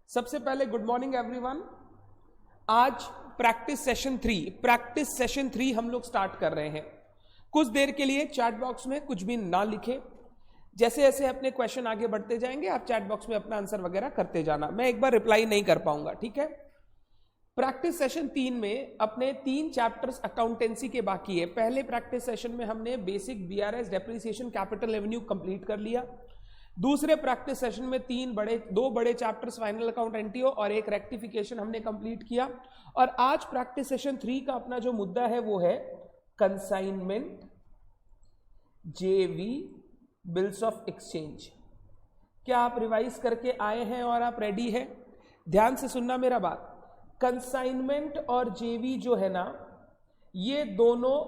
सबसे पहले good morning everyone. आज प्रैक्टिस सेशन 3 हम लोग स्टार्ट कर रहे हैं। कुछ देर के लिए चैट बॉक्स में कुछ भी ना लिखे, जैसे जैसे अपने क्वेश्चन आगे बढ़ते जाएंगे आप चैट बॉक्स में अपना आंसर वगैरह करते जाना। मैं एक बार रिप्लाई नहीं कर पाऊंगा, ठीक है। प्रैक्टिस सेशन 3 में अपने 3 चैप्टर्स अकाउंटेंसी के बाकी है। पहले प्रैक्टिस सेशन में हमने basic BRS, depreciation, capital revenue complete कर लिया। दूसरे प्रैक्टिस सेशन में 2 बड़े चैप्टर्स फाइनल अकाउंट एनटीओ और एक रेक्टिफिकेशन हमने कंप्लीट किया। और आज प्रैक्टिस सेशन 3 का अपना जो मुद्दा है वो है कंसाइनमेंट, जेवी, बिल्स ऑफ एक्सचेंज। क्या आप रिवाइज करके आए हैं और आप रेडी हैं? ध्यान से सुनना मेरा बात। कंसाइनमेंट और जेवी जो है ना, ये दोनों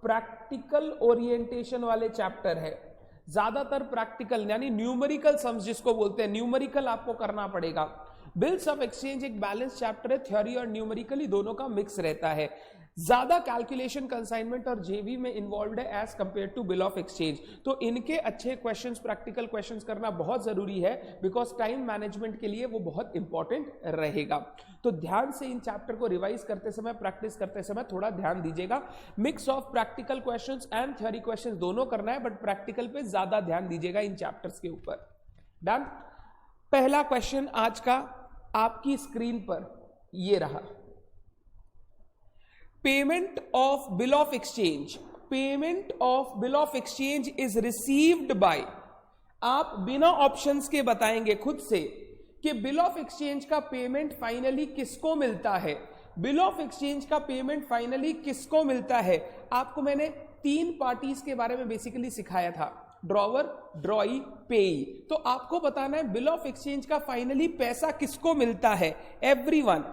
प्रैक्टिकल ओरिएंटेशन वाले चैप्टर है। ज्यादातर प्रैक्टिकल यानी न्यूमेरिकल सम्स जिसको बोलते हैं, न्यूमेरिकल आपको करना पड़ेगा। बिल्स ऑफ एक्सचेंज एक बैलेंस चैप्टर है, थ्योरी और न्यूमेरिकली दोनों का मिक्स रहता है। ज्यादा कैलकुलेशन कंसाइनमेंट और जेवी में इन्वॉल्व है as compare to bill of exchange. तो इनके अच्छे क्वेश्चंस, प्रैक्टिकल क्वेश्चंस करना बहुत जरूरी है, बिकॉज टाइम मैनेजमेंट के लिए वो बहुत इंपॉर्टेंट रहेगा। तो ध्यान से इन चैप्टर को रिवाइज करते समय, प्रैक्टिस करते समय थोड़ा ध्यान दीजिएगा। Mix of practical questions and theory questions दोनों करना है, बट प्रैक्टिकल पे ज्यादा ध्यान दीजिएगा इन चैप्टर्स के ऊपर। डन। पहला क्वेश्चन आज का आपकी स्क्रीन पर ये रहा। Payment of bill of exchange. Payment of bill of exchange is received by, आप बिना ऑप्शंस के बताएंगे खुद से कि बिल ऑफ एक्सचेंज का पेमेंट फाइनली किसको मिलता है। बिल ऑफ एक्सचेंज का पेमेंट फाइनली किसको मिलता है? आपको मैंने 3 पार्टीज के बारे में बेसिकली सिखाया था, ड्रॉवर, ड्रॉई, पेई। तो आपको बताना है बिल ऑफ एक्सचेंज का फाइनली पैसा किसको मिलता है। एवरीवन,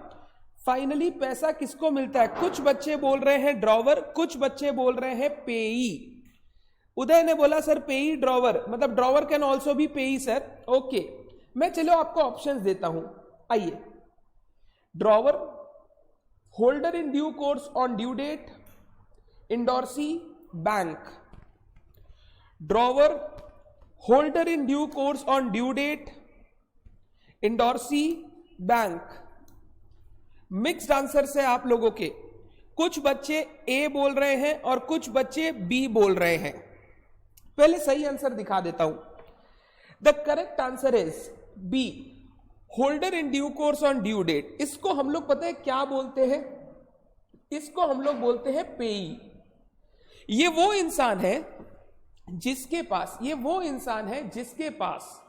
फाइनली पैसा किसको मिलता है? कुछ बच्चे बोल रहे हैं ड्रॉवर, कुछ बच्चे बोल रहे हैं पेई। उदय ने बोला सर पेई ड्रॉवर, मतलब drawer can also be payee sir. Okay, मैं चलो आपको ऑप्शंस देता हूं। आइए, drawer, holder in due course on due date, endorsee, bank. Drawer, holder in due course on due date, endorsee, bank. Mixed answer से आप लोगों के, कुछ बच्चे ए बोल रहे हैं और कुछ बच्चे बी बोल रहे हैं। पहले सही आंसर दिखा देता हूं। The correct answer is B, holder in due course on due date. इसको हम लोग पता है क्या बोलते हैं? इसको हम लोग बोलते हैं पेई। ये वो इंसान है जिसके पास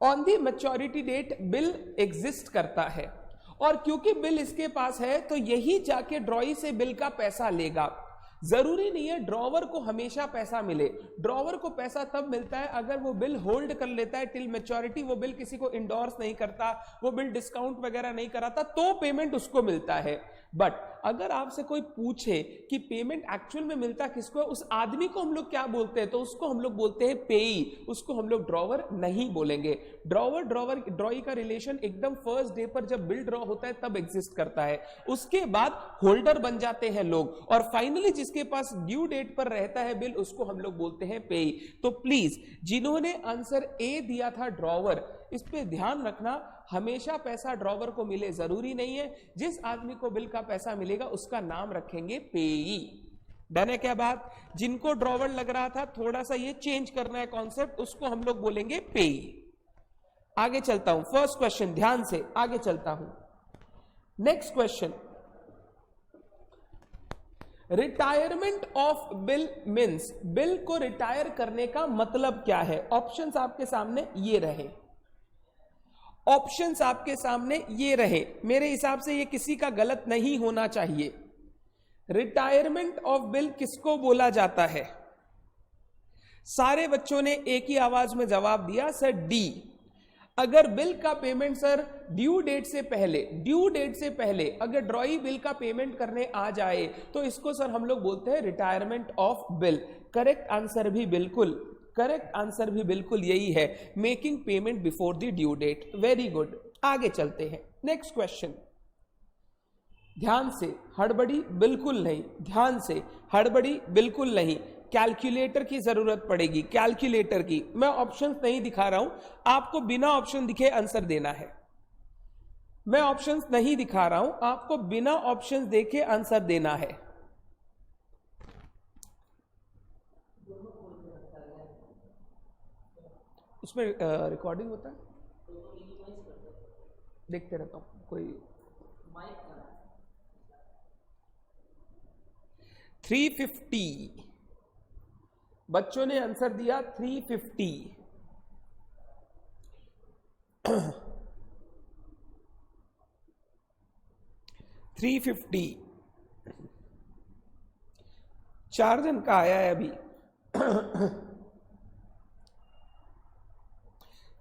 on the maturity date bill exist करता है, और क्योंकि बिल इसके पास है तो यही जाके ड्रॉई से बिल का पैसा लेगा। जरूरी नहीं है ड्रॉवर को हमेशा पैसा मिले। ड्रॉवर को पैसा तब मिलता है अगर वो बिल होल्ड कर लेता है टिल मैच्योरिटी, वो बिल किसी को इंडोर्स नहीं करता, वो बिल डिस्काउंट वगैरह नहीं कराता, तो पेमेंट उसको मिलता है। बट अगर आपसे कोई पूछे कि पेमेंट एक्चुअल में मिलता किसको है, उस आदमी को हम लोग क्या बोलते हैं? तो उसको हम लोग बोलते हैं पेई, उसको हम लोग ड्रॉवर नहीं बोलेंगे। ड्रॉई का रिलेशन एकदम फर्स्ट डे पर जब बिल ड्रॉ होता है तब एग्जिस्ट करता है, उसके बाद होल्डर बन जाते हैं लोग, और फाइनली जिसके पास ड्यू डेट पर रहता है बिल, उसको हम लोग बोलते हैं पेई। तो प्लीज जिन्होंने आंसर ए दिया था ड्रॉवर, इस पे ध्यान रखना, हमेशा पैसा ड्रॉवर को मिले जरूरी नहीं है। जिस आदमी को बिल का पैसा मिलेगा उसका नाम रखेंगे पेई। डन है क्या बात? जिनको ड्रॉवर लग रहा था थोड़ा सा ये चेंज करना है कॉन्सेप्ट, उसको हम लोग बोलेंगे पेई। आगे चलता हूं, फर्स्ट क्वेश्चन, ध्यान से आगे चलता हूं। Next question, retirement of bill means, bill को रिटायर करने का मतलब क्या है? ऑप्शंस आपके सामने ये रहे, ऑप्शंस आपके सामने ये रहे। मेरे हिसाब से ये किसी का गलत नहीं होना चाहिए। रिटायरमेंट ऑफ बिल किसको बोला जाता है? सारे बच्चों ने एक ही आवाज में जवाब दिया, सर डी। अगर बिल का पेमेंट सर ड्यू डेट से पहले अगर ड्रॉई बिल का पेमेंट करने आ जाए तो इसको सर हम लोग बोलते हैं retirement of bill. Correct answer भी बिल्कुल यही है, making payment before the due date. Very good, आगे चलते हैं। नेक्स्ट क्वेश्चन, ध्यान से, हड़बड़ी बिल्कुल नहीं, ध्यान से, हड़बड़ी बिल्कुल नहीं। कैलकुलेटर की जरूरत पड़ेगी, कैलकुलेटर की। मैं ऑप्शंस नहीं दिखा रहा हूं, आपको बिना ऑप्शन दिखे आंसर देना है। मैं ऑप्शंस नहीं दिखा रहा हूं, आपको बिना ऑप्शंस देखे आंसर देना है। उसमें रिकॉर्डिंग होता है, देखते रहता हूं कोई। 350 बच्चों ने आंसर दिया 350। 350 4 जन का आया है अभी।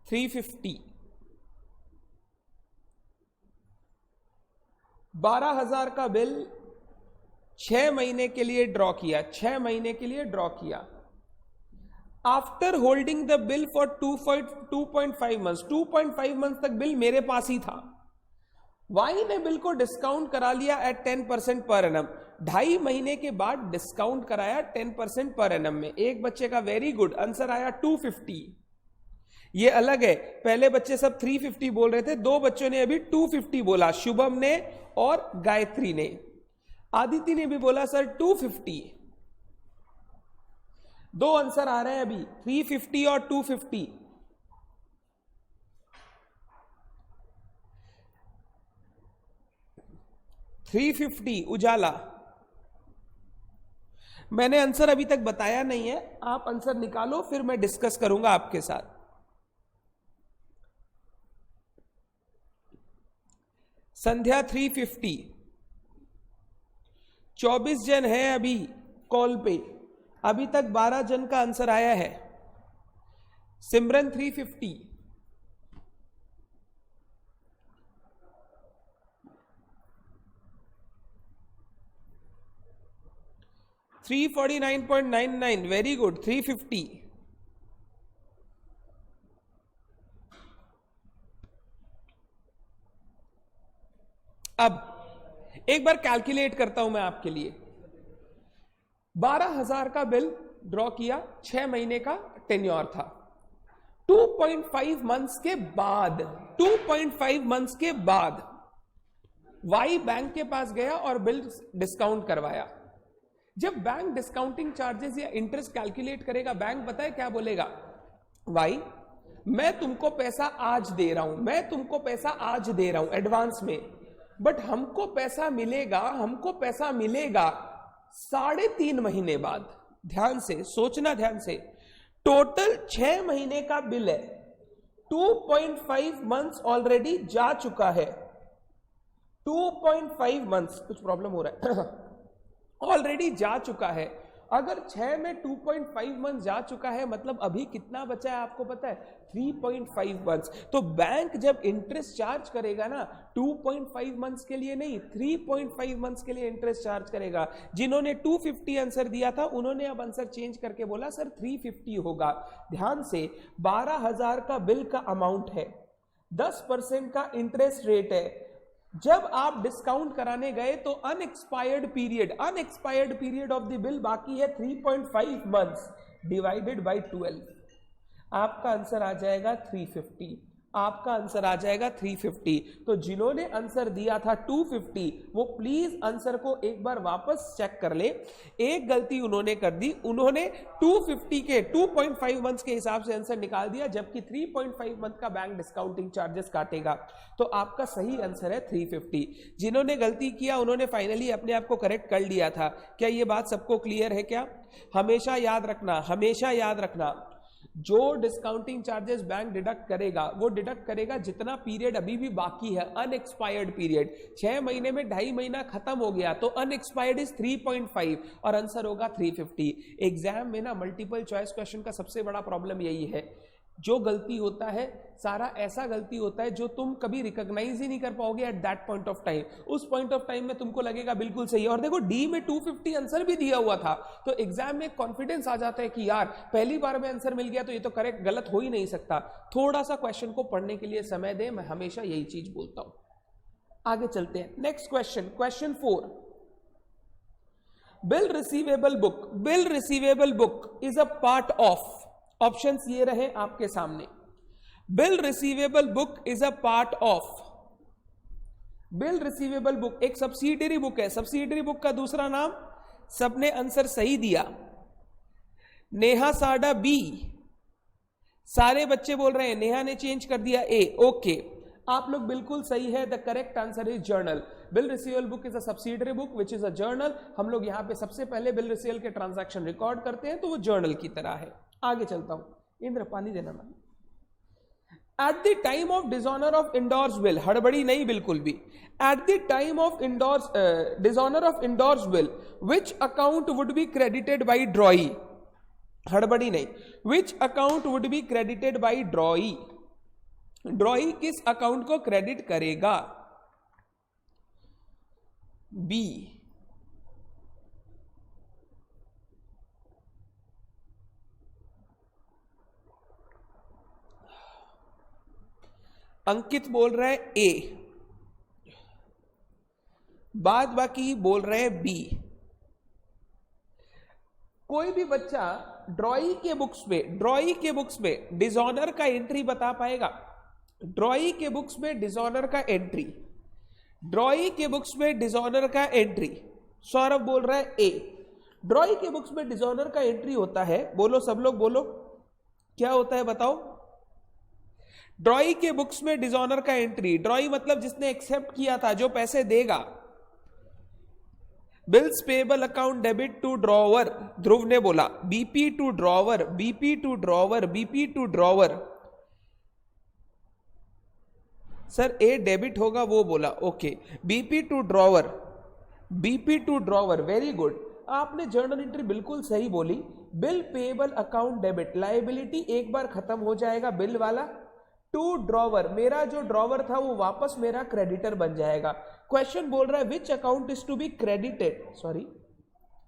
350 12,000 का बिल 6 महीने के लिए ड्रॉ किया, 6 महीने के लिए ड्रॉ किया। After holding the bill for 2.5 months, 2.5 months तक बिल मेरे पास ही था। वाई ने बिल को डिस्काउंट करा लिया एट 10% पर एनम। 2.5 महीने के बाद डिस्काउंट कराया 10% पर एनम में। एक बच्चे का वेरी गुड आंसर आया 250। ये अलग है, पहले बच्चे सब 350 बोल रहे थे, 2 बच्चों ने अभी 250 बोला, शुभम ने और गायत्री ने। आदिति ने भी बोला सर 250। 2 आंसर आ रहे हैं अभी, 350 और 250। $350 उजाला। मैंने आंसर अभी तक बताया नहीं है, आप आंसर निकालो फिर मैं डिस्कस करूंगा आपके साथ। संध्या 350। 24 जन है अभी कॉल पे, अभी तक 12 जन का आंसर आया है। सिमरन 350। 349.99 वेरी गुड। 350। अब एक बार कैलकुलेट करता हूं मैं आपके लिए। 12,000 का बिल ड्रॉ किया, 6 महीने का टेन्योर था। 2.5 मंथ्स के बाद, 2.5 मंथ्स के बाद वाई बैंक के पास गया और बिल डिस्काउंट करवाया। जब बैंक डिस्काउंटिंग चार्जेस या इंटरेस्ट कैलकुलेट करेगा, बैंक बताए क्या बोलेगा, वाई मैं तुमको पैसा आज दे रहा हूं, मैं तुमको पैसा आज दे रहा हूं एडवांस में, बट हमको पैसा मिलेगा 3.5 महीने बाद। ध्यान से सोचना, ध्यान से, टोटल 6 महीने का बिल है, 2.5 मंथ्स ऑलरेडी जा चुका है। 2.5 मंथ्स, कुछ प्रॉब्लम हो रहा है ऑलरेडी जा चुका है। अगर 6 में 2.5 मंथ जा चुका है, मतलब अभी कितना बचा है आपको पता है, 3.5 मंथ्स। तो बैंक जब इंटरेस्ट चार्ज करेगा ना, 2.5 मंथ्स के लिए नहीं, 3.5 मंथ्स के लिए इंटरेस्ट चार्ज करेगा। जिन्होंने 250 आंसर दिया था, उन्होंने अब आंसर चेंज करके बोला सर 350 होगा। ध्यान से, 12,000 का बिल का अमाउंट है, 10% का इंटरेस्ट रेट है। जब आप डिस्काउंट कराने गए तो unexpired period of the bill बाकी है 3.5 मंथ्स, डिवाइडेड बाय 12। आपका आंसर आ जाएगा 350। आपका आंसर आ जाएगा 350। तो जिन्होंने आंसर दिया था 250, वो प्लीज आंसर को एक बार वापस चेक कर ले। एक गलती उन्होंने कर दी, उन्होंने 250 के 2.5 मंथ्स के हिसाब से आंसर निकाल दिया, जबकि 3.5 मंथ का बैंक डिस्काउंटिंग चार्जेस काटेगा। तो आपका सही आंसर है 350। जिन्होंने गलती किया उन्होंने फाइनली अपने आप को करेक्ट कर लिया था। क्या ये बात सबको क्लियर है क्या? हमेशा याद रखना, हमेशा याद रखना, जो डिस्काउंटिंग चार्जेस बैंक डिडक्ट करेगा, वो डिडक्ट करेगा जितना पीरियड अभी भी बाकी है, अनएक्सपायर्ड पीरियड। 6 महीने में 2.5 महीना खत्म हो गया, तो अनएक्सपायर्ड इज 3.5 और आंसर होगा 350। एग्जाम में ना मल्टीपल चॉइस क्वेश्चन का सबसे बड़ा प्रॉब्लम यही है, जो गलती होता है सारा ऐसा गलती होता है जो तुम कभी रिकॉग्नाइज ही नहीं कर पाओगे at that point of time. उस पॉइंट ऑफ टाइम में तुमको लगेगा बिल्कुल सही है। और देखो डी में 250 आंसर भी दिया हुआ था, तो एग्जाम में कॉन्फिडेंस आ जाता है कि यार पहली बार में आंसर मिल गया तो ये तो करेक्ट, गलत हो ही नहीं सकता। थोड़ा सा क्वेश्चन को पढ़ने के लिए समय दे, मैं हमेशा यही चीज बोलता हूं। आगे चलते हैं, next question, question 4। Bill receivable book, bill receivable book is a part of, options ये रहे आपके सामने। Bill receivable book is a part of bill receivable book एक सब्सिडरी बुक है, सब्सिडरी बुक का दूसरा नाम, सबने आंसर सही दिया। नेहा साडा बी, सारे बच्चे बोल रहे हैं, नेहा ने चेंज कर दिया ए, ओके आप लोग बिल्कुल सही है। The correct answer is journal. Bill receivable book is a subsidiary book which is a journal. हम लोग यहां पे सबसे पहले बिल रिसीवेबल के ट्रांजैक्शन रिकॉर्ड करते हैं, तो वो जर्नल की तरह है। आगे चलता हूं, इंद्र पानी देना ना। At the time of dishonor of endorsed bill, हड़बड़ी नहीं बिल्कुल भी। At the time of dishonor of endorsed bill, which account would be credited by drawee? हड़बड़ी नहीं। Which account would be credited by drawee? ड्रॉई किस अकाउंट को credit करेगा? B. अंकित बोल रहे हैं ए, बाद बाकी बोल रहे हैं बी। कोई भी बच्चा ड्रॉई के बुक्स पे डिसऑनर का एंट्री बता पाएगा? ड्रॉई के बुक्स में डिसऑनर का एंट्री, ड्रॉई के बुक्स में डिसऑनर का एंट्री। सौरभ बोल रहा है ए। ड्रॉई के बुक्स में डिसऑनर का एंट्री होता है, बोलो सब लोग बोलो, क्या होता है बताओ? ड्रॉई के बुक्स में डिसऑनर का एंट्री, ड्रॉई मतलब जिसने एक्सेप्ट किया था, जो पैसे देगा। Bills payable account debit to drawer, Dhruv ने बोला BP to drawer, BP to drawer, BP to drawer. Sir A debit होगा वो बोला, okay. BP to drawer, BP to drawer, very good. आपने जर्नल एंट्री बिल्कुल सही बोली। Bill payable account debit, liability एक बार खत्म हो जाएगा बिल वाला। टू ड्रॉवर, मेरा जो ड्रॉवर था वो वापस मेरा क्रेडिटर बन जाएगा। क्वेश्चन बोल रहा है which account is to be credited, sorry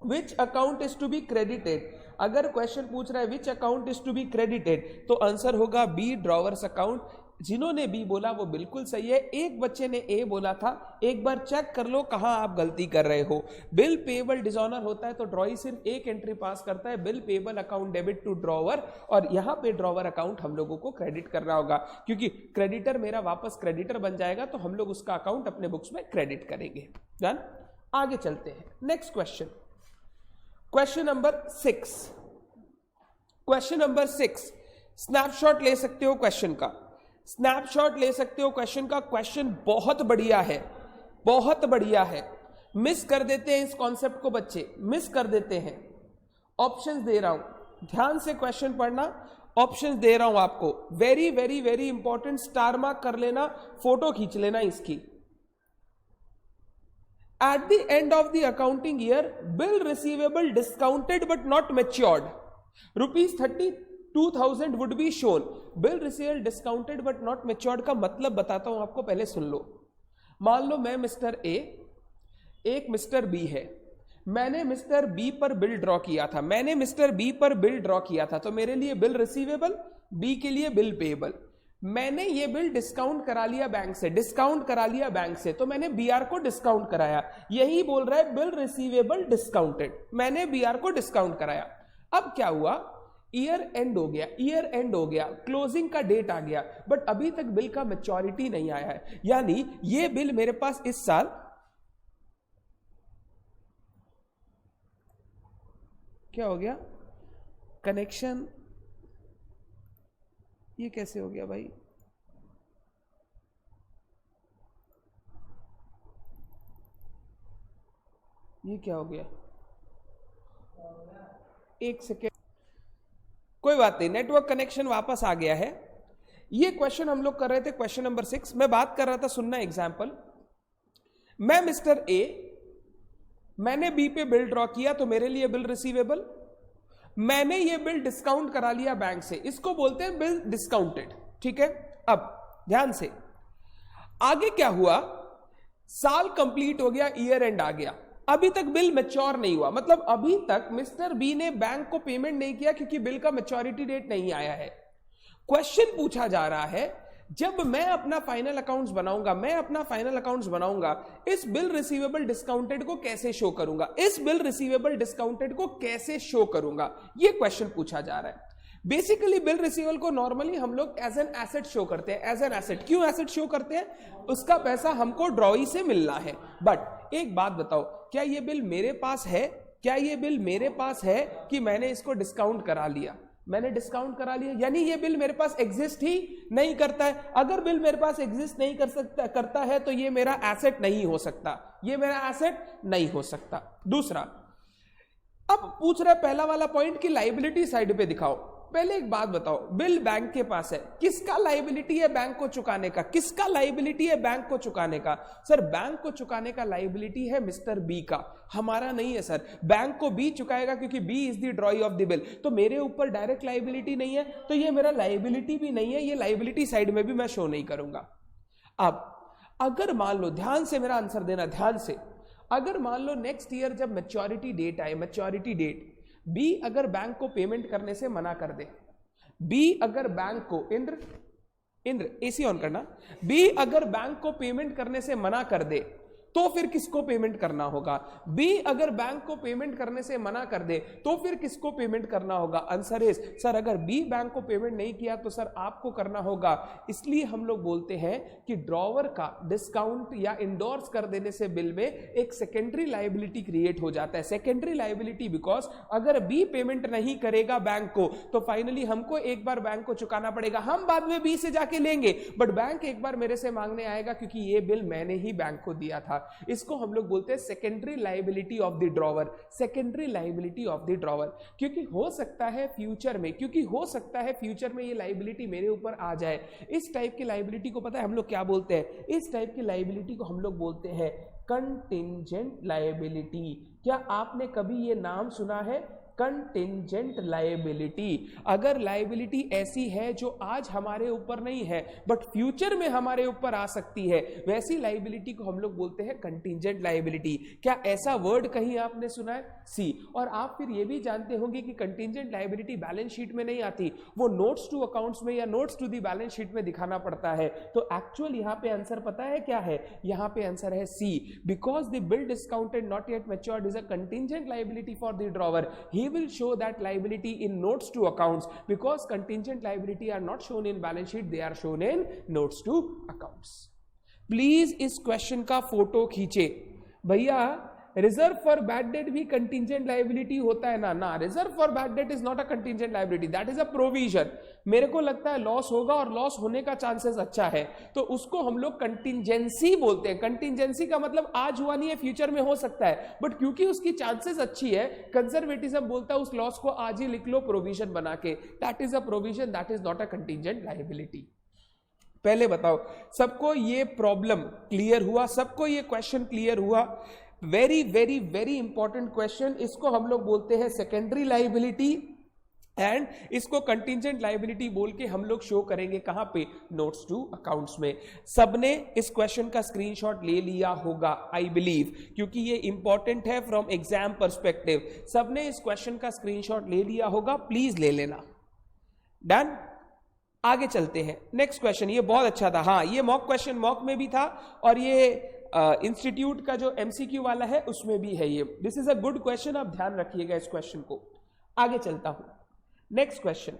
which account is to be credited. अगर क्वेश्चन पूछ रहा है which account is to be credited, तो आंसर होगा बी, ड्रॉवर्स अकाउंट। जिन्होंने बी बोला वो बिल्कुल सही है। एक बच्चे ने ए बोला था, एक बार चेक कर लो कहां आप गलती कर रहे हो। बिल पेबल डिसऑनर होता है तो ड्रॉई सिर्फ एक एंट्री पास करता है, bill payable account debit to drawer, और यहां पे ड्रॉवर अकाउंट हम लोगों को क्रेडिट करना होगा, क्योंकि क्रेडिटर मेरा वापस क्रेडिटर बन जाएगा, तो हम लोग उसका अकाउंट अपने बुक्स में क्रेडिट करेंगे। डन। आगे चलते हैं, next question, question number 6। Question number 6, snapshot ले सकते हो क्वेश्चन का, स्नैपशॉट ले सकते हो क्वेश्चन का। क्वेश्चन बहुत बढ़िया है, बहुत बढ़िया है। मिस कर देते हैं इस कॉन्सेप्ट को बच्चे, मिस कर देते हैं। ऑप्शंस दे रहा हूं, ध्यान से क्वेश्चन पढ़ना, ऑप्शंस दे रहा हूं आपको, very very very important, star mark कर लेना, फोटो खींच लेना इसकी। At the end of the accounting year, bill receivable discounted but not matured, ₹32,000 would be shown. Bill receivable discounted but not matured का मतलब बताता हूं आपको, पहले सुन लो। मान लो मैं मिस्टर ए, एक मिस्टर बी है, मैंने मिस्टर बी पर बिल ड्रॉ किया था, मैंने मिस्टर बी पर बिल ड्रॉ किया था, तो मेरे लिए बिल रिसीवेबल, बी के लिए बिल पेएबल। मैंने ये बिल डिस्काउंट करा लिया बैंक से, डिस्काउंट करा लिया बैंक से, तो मैंने बीआर को डिस्काउंट कराया। यही बोल रहा है बिल रिसीवेबल डिस्काउंटेड, मैंने बीआर को डिस्काउंट कराया। अब क्या हुआ, ईयर एंड हो गया, ईयर एंड हो गया, क्लोजिंग का डेट आ गया, बट अभी तक बिल का मैच्योरिटी नहीं आया है, यानी ये बिल मेरे पास इस साल क्या हो गया, कनेक्शन, ये कैसे हो गया भाई, ये क्या हो गया, एक सेकेंड, कोई बात नहीं, नेटवर्क कनेक्शन वापस आ गया है। ये क्वेश्चन हम लोग कर रहे थे, क्वेश्चन नंबर 6। मैं बात कर रहा था, सुनना एग्जांपल। मैं मिस्टर ए, मैंने बी पे बिल ड्रॉ किया, तो मेरे लिए बिल रिसीवेबल। मैंने ये बिल डिस्काउंट करा लिया बैंक से, इसको बोलते हैं बिल डिस्काउंटेड, ठीक है। अब ध्यान से, आगे क्या हुआ, साल कंप्लीट हो गया, ईयर एंड आ गया, अभी तक बिल मैच्योर नहीं हुआ, मतलब अभी तक मिस्टर बी ने बैंक को पेमेंट नहीं किया, क्योंकि बिल का मैच्योरिटी डेट नहीं आया है। क्वेश्चन पूछा जा रहा है, जब मैं अपना फाइनल अकाउंट्स बनाऊंगा, मैं अपना फाइनल अकाउंट्स बनाऊंगा, इस बिल रिसीवेबल डिस्काउंटेड को कैसे शो करूंगा, इस बिल रिसीवेबल डिस्काउंटेड को कैसे शो करूंगा, यह क्वेश्चन पूछा जा रहा है। बेसिकली बिल रिसीवल को नॉर्मली हम लोग एज एन एसेट शो करते हैं, एज एन एसेट। क्यों एसेट शो करते हैं? उसका पैसा हमको ड्रॉई से मिलना है। बट एक बात बताओ, क्या ये बिल मेरे पास है? क्या ये बिल मेरे पास है कि मैंने इसको डिस्काउंट करा लिया? मैंने डिस्काउंट करा लिया, यानी ये बिल मेरे पास एग्जिस्ट ही नहीं करता है। अगर बिल मेरे पास एग्जिस्ट नहीं करता है तो ये मेरा एसेट नहीं हो सकता, ये मेरा एसेट नहीं हो सकता। दूसरा, अब पूछ रहा है पहला वाला पॉइंट कि लाइबिलिटी साइड पे दिखाओ। पहले एक बात बताओ, बिल बैंक के पास है, किसका लाइबिलिटी है बैंक को चुकाने का? किसका लाइबिलिटी है बैंक को चुकाने का? सर बैंक को चुकाने का लाइबिलिटी है मिस्टर बी का, हमारा नहीं है सर। बैंक को बी चुकाएगा क्योंकि B is the drawee of the bill. तो मेरे ऊपर डायरेक्ट लाइबिलिटी नहीं है, तो ये मेरा लाइबिलिटी भी नहीं है, ये लाइबिलिटी साइड में भी मैं शो नहीं करूंगा। अब अगर मान लो, ध्यान से मेरा आंसर देना, ध्यान से, अगर मान लो नेक्स्ट ईयर जब मैच्योरिटी डेट आए, मैच्योरिटी डेट, बी अगर बैंक को पेमेंट करने से मना कर दे, बी अगर बैंक को, इंद्र एसी ऑन करना, बी अगर बैंक को पेमेंट करने से मना कर दे तो फिर किसको पेमेंट करना होगा? बी अगर बैंक को पेमेंट करने से मना कर दे तो फिर किसको पेमेंट करना होगा? आंसर इज सर, अगर बी बैंक को पेमेंट नहीं किया तो सर आपको करना होगा। इसलिए हम लोग बोलते हैं कि ड्रॉवर का डिस्काउंट या इंडोर्स कर देने से बिल में एक सेकेंडरी लायबिलिटी क्रिएट हो जाता है। सेकेंडरी लायबिलिटी बिकॉज अगर बी पेमेंट नहीं करेगा बैंक को तो फाइनली हमको एक बार बैंक को चुकाना पड़ेगा। हम बाद में बी से जाके लेंगे, बट बैंक एक बार मेरे से मांगने आएगा क्योंकि ये बिल मैंने ही बैंक को दिया था। इसको हम लोग बोलते हैं secondary liability of the drawer, secondary liability of the drawer. क्योंकि हो सकता है फ्यूचर में, ये लायबिलिटी मेरे ऊपर आ जाए। इस टाइप की लायबिलिटी को पता है हम लोग क्या बोलते हैं? इस टाइप की लायबिलिटी को हम लोग बोलते हैं कंटिंजेंट लायबिलिटी। क्या आपने कभी ये नाम सुना है? Contingent liability. अगर लायबिलिटी ऐसी है जो आज हमारे ऊपर नहीं है बट फ्यूचर में हमारे ऊपर आ सकती है, वैसी लायबिलिटी को हम लोग बोलते हैं कंटिंजेंट लायबिलिटी। क्या ऐसा वर्ड कहीं आपने सुना है? सी। और आप फिर ये भी जानते होंगे कि कंटिंजेंट लायबिलिटी बैलेंस शीट में नहीं आती, वो नोट्स टू अकाउंट्स में या notes to the balance sheet में दिखाना पड़ता है। तो एक्चुअल यहाँ पे आंसर पता है क्या है? यहाँ पे आंसर है C, because the bill discounted not yet matured is a contingent liability for the drawer. He will show that liability in notes to accounts because contingent liability are not shown in balance sheet, they are shown in notes to accounts. Please इस question का photo खींचे भैया। Reserve for bad debt भी contingent liability होता है ना? Reserve for bad debt is not a contingent liability, that is a provision. मेरे को लगता है लॉस होगा और लॉस होने का चांसेस अच्छा है, तो उसको हम लोग कंटिंजेंसी बोलते हैं। कंटिंजेंसी का मतलब आज हुआ नहीं है, फ्यूचर में हो सकता है, बट क्योंकि उसकी चांसेस अच्छी है, कंजर्वेटिज्म बोलता है उस लॉस को आज ही लिख लो प्रोविजन बना के। That is a provision, that is not a contingent liability. पहले बताओ सबको ये प्रॉब्लम क्लियर हुआ? सबको ये क्वेश्चन क्लियर हुआ? Very very very important question. इसको हम लोग बोलते हैं सेकेंडरी लायबिलिटी एंड इसको कंटिंजेंट लायबिलिटी बोल के हम लोग शो करेंगे कहां पे? नोट्स टू अकाउंट्स में। सबने इस क्वेश्चन का स्क्रीनशॉट ले लिया होगा आई बिलीव, क्योंकि ये इंपॉर्टेंट है फ्रॉम एग्जाम पर्सपेक्टिव। सबने इस क्वेश्चन का स्क्रीनशॉट ले लिया होगा, प्लीज ले लेना। डन? आगे चलते हैं। नेक्स्ट क्वेश्चन, ये बहुत अच्छा था। हाँ, ये मॉक क्वेश्चन, मॉक में भी था और ये इंस्टीट्यूट का जो एमसीक्यू वाला है उसमें भी है ये। This is a good question, आप ध्यान रखिएगा इस क्वेश्चन को। आगे चलता हूं। Next question,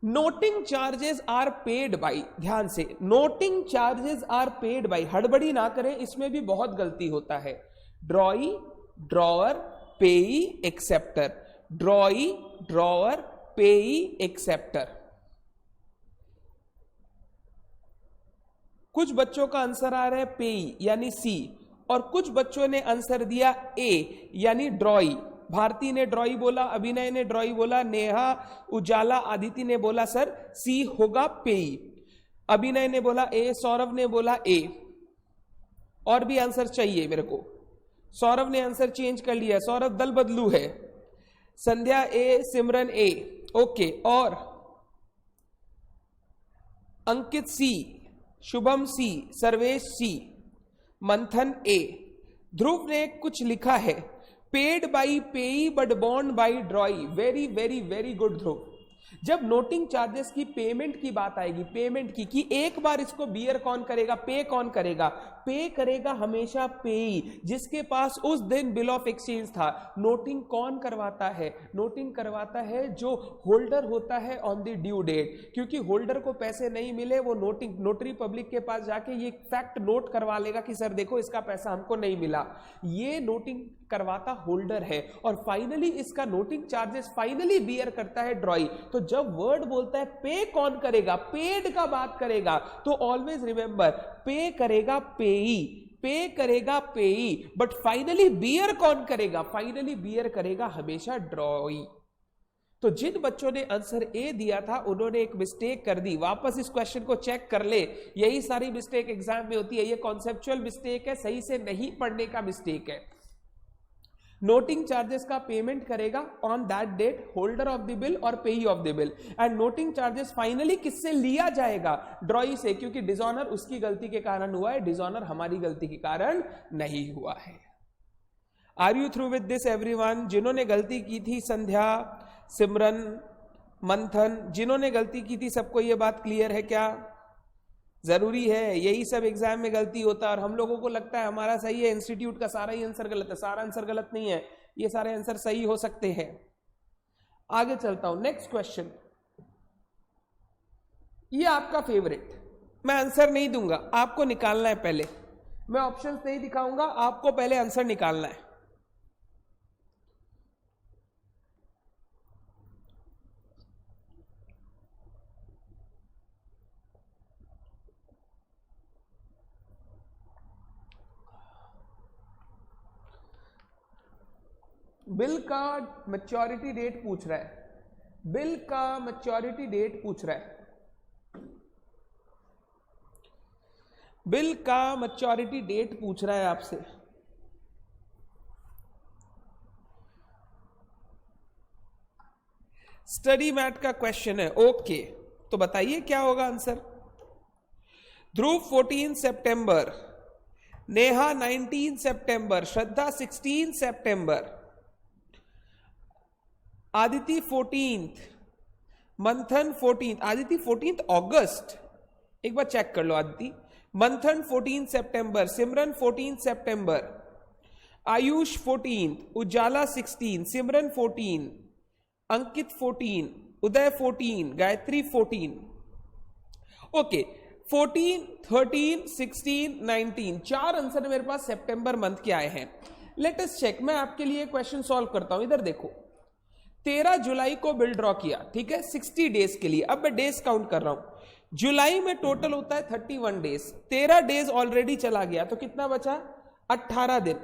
noting charges are paid by, ध्यान से, noting charges are paid by, हड़बड़ी ना करें, इसमें भी बहुत गलती होता है। Drawee, drawer, payee, acceptor, drawee, drawer, payee, acceptor. कुछ बच्चों का आंसर आ रहा है पेई यानी सी, और कुछ बच्चों ने आंसर दिया ए यानी ड्रॉई। भारती ने ड्रॉई बोला, अभिनय ने ड्रॉई बोला, नेहा, उजाला, आदिति ने बोला सर सी होगा पेई। अभिनय ने बोला ए, सौरभ ने बोला ए। और भी आंसर चाहिए मेरे को। सौरभ ने आंसर चेंज कर लिया, सौरभ दल बदलू है। संध्या ए, सिमरन ए, ओके। और अंकित सी, शुभम सी, सर्वेश सी, मंथन ए। ध्रुव ने कुछ लिखा है paid by payee but bound by drawee. Very very very good Dhruv. जब नोटिंग चार्जेस की पेमेंट की बात आएगी, पेमेंट की कि एक बार इसको बियर कौन करेगा, पे कौन करेगा, पे करेगा हमेशा पेई, जिसके पास उस दिन बिल ऑफ एक्सचेंज था। नोटिंग कौन करवाता है, नोटिंग करवाता है जो होल्डर होता है ऑन द ड्यू डेट, क्योंकि होल्डर को पैसे नहीं मिले, वो नोटरी पब्लिक के पास जाके ये फैक्ट नोट करवा लेगा कि सर देखो इसका पैसा हमको नहीं मिला, ये नोटिंग करवाता होल्डर है। और फाइनली इसका नोटिंग चार्जेस फाइनली बियर करता है ड्रॉई। तो जब वर्ड बोलता है पे कौन करेगा, पेड का बात करेगा, तो ऑलवेज रिमेंबर पे करेगा पेई, पे करेगा पेई, बट फाइनली बियर कौन करेगा, फाइनली बियर करेगा हमेशा ड्रॉई। तो जिन बच्चों ने आंसर ए दिया था उन्होंने एक मिस्टेक कर दी, वापस इस क्वेश्चन को चेक कर ले। यही सारी मिस्टेक एग्जाम में होती है, ये कॉन्सेप्चुअल मिस्टेक है, सही से नहीं पढ़ने का मिस्टेक है। नोटिंग चार्जेस का पेमेंट करेगा on that date holder of the bill और payee of the bill, and noting charges finally किससे लिया जाएगा, ड्रॉई से, क्योंकि डिसऑनर उसकी गलती के कारण हुआ है, डिसऑनर हमारी गलती के कारण नहीं हुआ है। Are you through with this everyone? जिन्होंने गलती की थी, संध्या, सिमरन, मंथन, जिन्होंने गलती की थी सबको ये बात क्लियर है क्या? जरूरी है, यही सब एग्जाम में गलती होता है और हम लोगों को लगता है हमारा सही है, इंस्टीट्यूट का सारा ही आंसर गलत है। सारा आंसर गलत नहीं है, ये सारे आंसर सही हो सकते हैं। आगे चलता हूं, नेक्स्ट क्वेश्चन, ये आपका फेवरेट। मैं आंसर नहीं दूंगा, आपको निकालना है पहले, मैं ऑप्शंस नहीं दिखाऊंगा, आपको पहले आंसर निकालना है। बिल का मैच्योरिटी डेट पूछ रहा है, बिल का मैच्योरिटी डेट पूछ रहा है, बिल का मैच्योरिटी डेट पूछ रहा है आपसे। स्टडी मैट का क्वेश्चन है, ओके, तो बताइए क्या होगा आंसर। ध्रुव 14 सितंबर, नेहा 19 सितंबर, श्रद्धा 16 सितंबर, आदिति 14th, मंथन 14th, आदिति 14th अगस्त, एक बार चेक कर लो आदिति, मंथन 14 सितंबर, सिमरन 14 सितंबर, आयुष 14, उजाला 16, सिमरन 14, अंकित 14, उदय 14, गायत्री 14। ओके, 14, 13, 16, 19, चार आंसर मेरे पास सितंबर मंथ के आए हैं। लेट अस चेक, मैं आपके लिए क्वेश्चन सॉल्व करता हूं। इधर देखो, 13 जुलाई को बिल ड्रॉ किया, ठीक है, 60 डेज के लिए। अब मैं डेज काउंट कर रहा हूं, जुलाई में टोटल होता है 31 डेज, 13 डेज ऑलरेडी चला गया, तो कितना बचा, 18 दिन।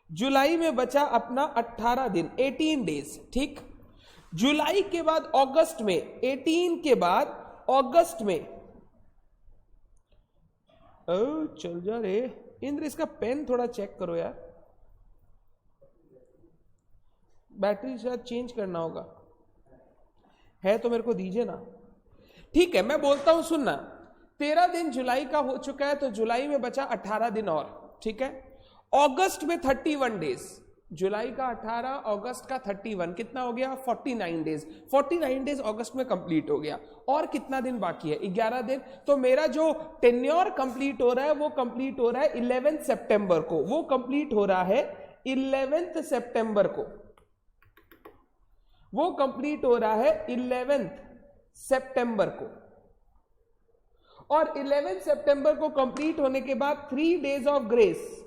जुलाई में बचा अपना 18 दिन, 18 डेज, ठीक। जुलाई के बाद अगस्त में, 18 के बाद अगस्त में, चल जा रे इंद्र, इसका पेन थोड़ा चेक करो यार, बैटरी शायद चेंज करना होगा, है तो मेरे को दीजिए ना। ठीक है, मैं बोलता हूं, सुनना, 13 दिन जुलाई का हो चुका है, तो जुलाई में बचा 18 दिन और, ठीक है। अगस्त में 31 डेज, जुलाई का 18, अगस्त का 31, कितना हो गया, 49 डेज। 49 डेज अगस्त में कंप्लीट हो गया, और कितना दिन बाकी है, 11 दिन। तो मेरा जो टेन्योर कंप्लीट हो रहा है वो कंप्लीट हो रहा है 11 सितंबर को, वो कंप्लीट हो रहा है 11 सितंबर को, वो कंप्लीट हो रहा है 11 सितंबर को। और 11 सितंबर को कंप्लीट होने के बाद 3 days of grace,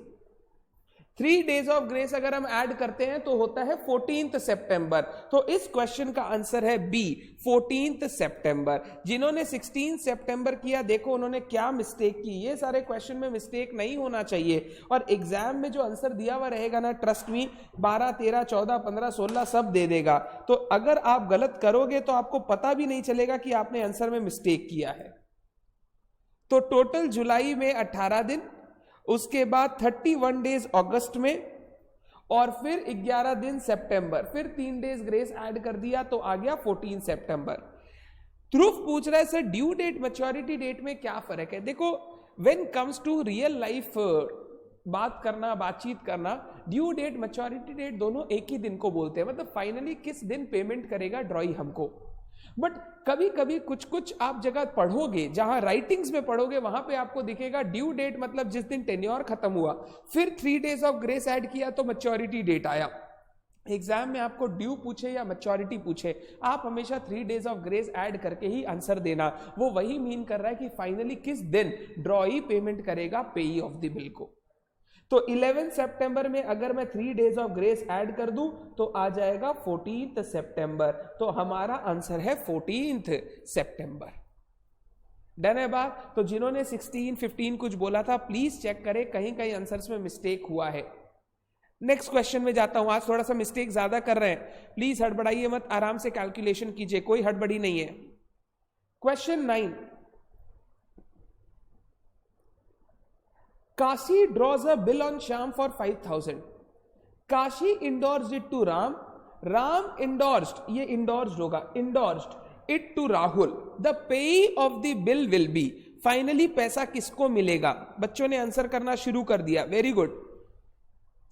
3 days of grace अगर हम ऐड करते हैं तो होता है 14 सितंबर। तो इस क्वेश्चन का आंसर है बी, 14 सितंबर। जिन्होंने 16 सितंबर किया, देखो उन्होंने क्या मिस्टेक की। ये सारे क्वेश्चन में मिस्टेक नहीं होना चाहिए, और एग्जाम में जो आंसर दिया हुआ रहेगा ना, ट्रस्ट मी, 12, 13, 14, 15, 16 सब दे देगा। तो अगर आप गलत करोगे तो आपको पता भी नहीं चलेगा कि आपने आंसर में मिस्टेक किया है। तो टोटल जुलाई में 18 दिन, उसके बाद 31 डेज अगस्त में, और फिर 11 दिन सितंबर, फिर 3 डेज ग्रेस ऐड कर दिया तो आ गया 14 सितंबर। ध्रुव पूछ रहा है sir due date maturity date में क्या फर्क है। देखो, when comes to real life बात करना, बातचीत करना, ड्यू डेट मैच्योरिटी डेट दोनों एक ही दिन को बोलते हैं। मतलब फाइनली किस दिन पेमेंट करेगा ड्रॉई हमको, बट कभी कभी कुछ कुछ आप जगह पढ़ोगे, जहां राइटिंग्स में पढ़ोगे, वहां पे आपको दिखेगा ड्यू डेट मतलब जिस दिन टेन्योर खत्म हुआ, फिर 3 days ऑफ ग्रेस ऐड किया तो मैच्योरिटी डेट आया। एग्जाम में आपको ड्यू पूछे या मैच्योरिटी पूछे, आप हमेशा 3 days ऑफ ग्रेस ऐड करके ही आंसर देना। वो वही मीन कर रहा है कि फाइनली किस दिन ड्रॉई पेमेंट करेगा पेई ऑफ द बिल को। तो 11 सितंबर में अगर मैं 3 days ऑफ ग्रेस ऐड कर दूं तो आ जाएगा 14 सितंबर। तो हमारा आंसर है 14 सितंबर। डन है बात। तो जिन्होंने 16, 15 कुछ बोला था प्लीज चेक करें, कहीं कहीं आंसर्स में मिस्टेक हुआ है। नेक्स्ट क्वेश्चन में जाता हूं, आज थोड़ा सा मिस्टेक ज्यादा कर रहे हैं, प्लीज हड़बड़ाइए मत, आराम से कैलकुलेशन कीजिए, कोई हड़बड़ी नहीं है। Question 9, Kashi draws a bill on Shyam for 5000। Kashi endorsed it to Ram, Ram endorsed, ये इंडोर्स्ड होगा, endorsed it to Rahul, the payee of the bill will be. Finally पैसा किसको मिलेगा? बच्चों ने आंसर करना शुरू कर दिया, वेरी गुड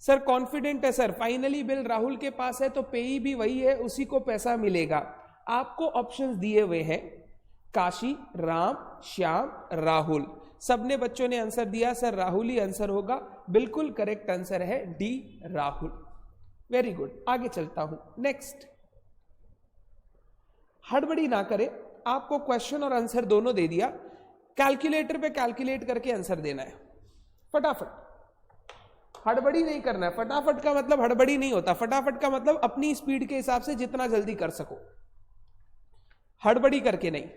सर, कॉन्फिडेंट है सर। फाइनली बिल राहुल के पास है तो पेई भी वही है, उसी को पैसा मिलेगा। आपको ऑप्शंस दिए हुए हैं, काशी, राम, श्याम, राहुल। सबने बच्चों ने आंसर दिया सर राहुल ही आंसर होगा, बिल्कुल करेक्ट आंसर है डी, राहुल। वेरी गुड, आगे चलता हूं। नेक्स्ट, हड़बड़ी ना करें, आपको क्वेश्चन और आंसर दोनों दे दिया, कैलकुलेटर पे कैलकुलेट करके आंसर देना है फटाफट, हड़बड़ी नहीं करना है। फटाफट का मतलब हड़बड़ी नहीं होता, फटाफट का मतलब अपनी स्पीड के हिसाब से जितना जल्दी कर सको, हड़बड़ी करके नहीं।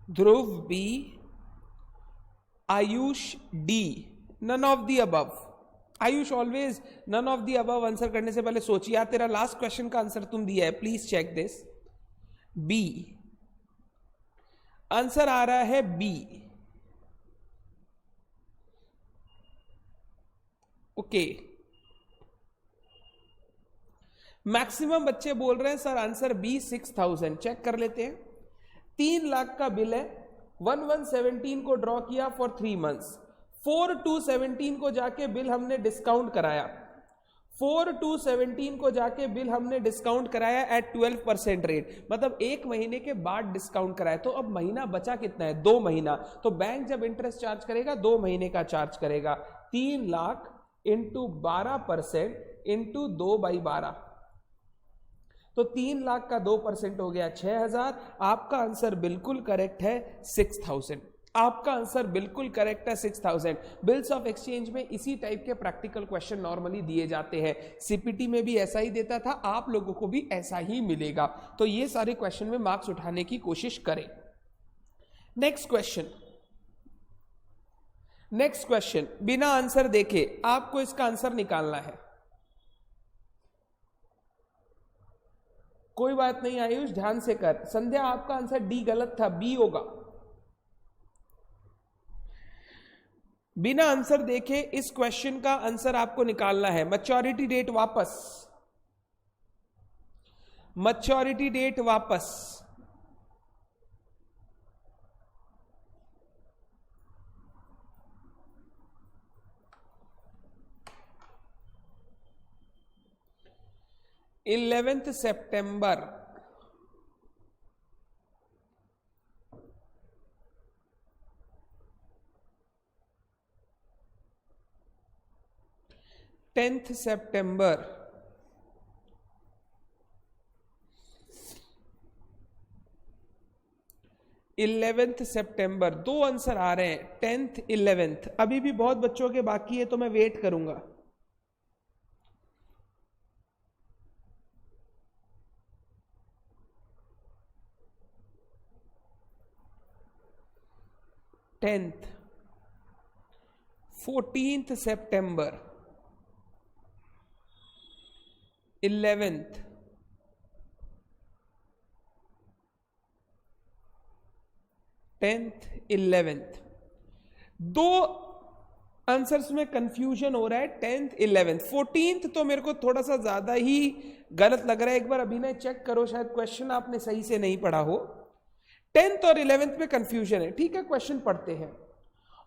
Dhruv B, Ayush D, none of the above. Ayush always none of the above answer करने से पहले सोचिए, यार तेरा लास्ट क्वेश्चन का आंसर तुम दिया है, please check this. B answer आ रहा है, बी। ओके, मैक्सिमम बच्चे बोल रहे हैं सर आंसर बी 6000। चेक कर लेते हैं। 3 लाख का बिल है, 1117 को ड्रॉ किया फॉर 3 months, 4217 को जाके बिल हमने डिस्काउंट कराया, 4217 को जाके बिल हमने डिस्काउंट कराया एट 12% रेट, मतलब 1 महीने के बाद डिस्काउंट कराया। तो अब महीना बचा कितना है? 2 महीना। तो बैंक जब इंटरेस्ट चार्ज करेगा 2 महीने का चार्ज करेगा। 3 लाख इंटू 12% इंटू 2/12, तो 3 लाख का 2% हो गया 6000। आपका आंसर बिल्कुल करेक्ट है 6000। आपका आंसर बिल्कुल करेक्ट है 6000। बिल्स ऑफ एक्सचेंज में इसी टाइप के प्रैक्टिकल क्वेश्चन नॉर्मली दिए जाते हैं, सीपीटी में भी ऐसा ही देता था, आप लोगों को भी ऐसा ही मिलेगा। तो ये सारे क्वेश्चन में मार्क्स उठाने की कोशिश करें। नेक्स्ट क्वेश्चन, नेक्स्ट क्वेश्चन बिना आंसर देखे आपको इसका आंसर निकालना है। कोई बात नहीं आयुष, ध्यान से कर। संध्या आपका आंसर डी गलत था, बी होगा। बिना आंसर देखे इस क्वेश्चन का आंसर आपको निकालना है। मैच्योरिटी डेट वापस, मैच्योरिटी डेट वापस, September 11, 10 September, 11 सितंबर। 2 आंसर आ रहे हैं, 10th 11th। अभी भी बहुत बच्चों के बाकी है तो मैं वेट करूंगा। Tenth, 14th September, 11th, 10th 11th। 2 answers में कंफ्यूजन हो रहा है 10th 11th 14th तो मेरे को थोड़ा सा ज्यादा ही गलत लग रहा है। एक बार अभिनय चेक करो, शायद क्वेश्चन आपने सही से नहीं पढ़ा हो। 10th और 11th में कंफ्यूजन है। ठीक है, क्वेश्चन पढ़ते हैं।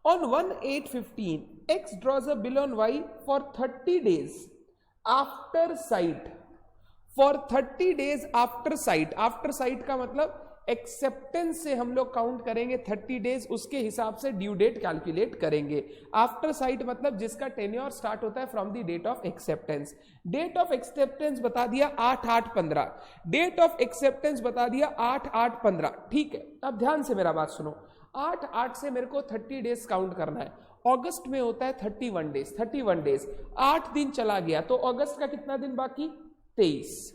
On 1/8/15 x draws a bill on y for 30 days after sight, for 30 days after site. After site का मतलब एक्सेप्टेंस से हम लोग काउंट करेंगे 30 डेज, उसके हिसाब से ड्यू डेट कैलकुलेट करेंगे। आफ्टर साइट मतलब जिसका टेन्योर स्टार्ट होता है from the date of acceptance. Date of acceptance बता दिया 8/8/15, डेट ऑफ एक्सेप्टेंस बता दिया 8/8/15। ठीक है, अब ध्यान से मेरा बात सुनो। 8/8 से मेरे को 30 डेज काउंट करना है। अगस्त में होता है 31 डेज। 31 डेज 8 दिन चला गया तो अगस्त का कितना दिन बाकी? 23।